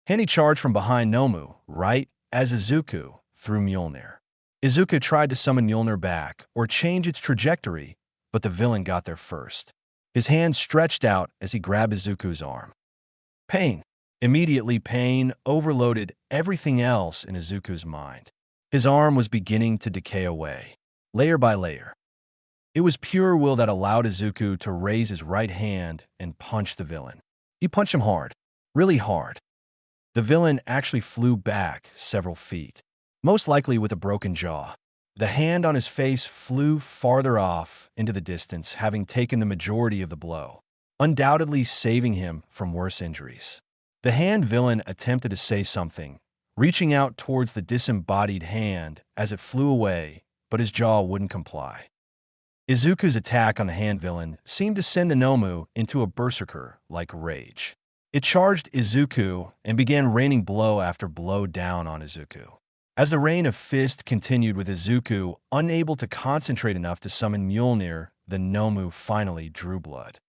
S1: Handy charged from behind Nomu, right as Izuku threw Mjolnir. Izuku tried to summon Mjolnir back or change its trajectory, but the villain got there first. His hand stretched out as he grabbed Izuku's arm. Pain. Immediately, pain overloaded everything else in Izuku's mind. His arm was beginning to decay away, layer by layer. It was pure will that allowed Izuku to raise his right hand and punch the villain. He punched him hard, really hard. The villain actually flew back several feet, most likely with a broken jaw. The hand on his face flew farther off into the distance, having taken the majority of the blow, undoubtedly saving him from worse injuries. The hand villain attempted to say something, reaching out towards the disembodied hand as it flew away, but his jaw wouldn't comply. Izuku's attack on the hand villain seemed to send the Nomu into a berserker-like rage. It charged Izuku and began raining blow after blow down on Izuku. As the rain of fists continued with Izuku unable to concentrate enough to summon Mjolnir, the Nomu finally drew blood.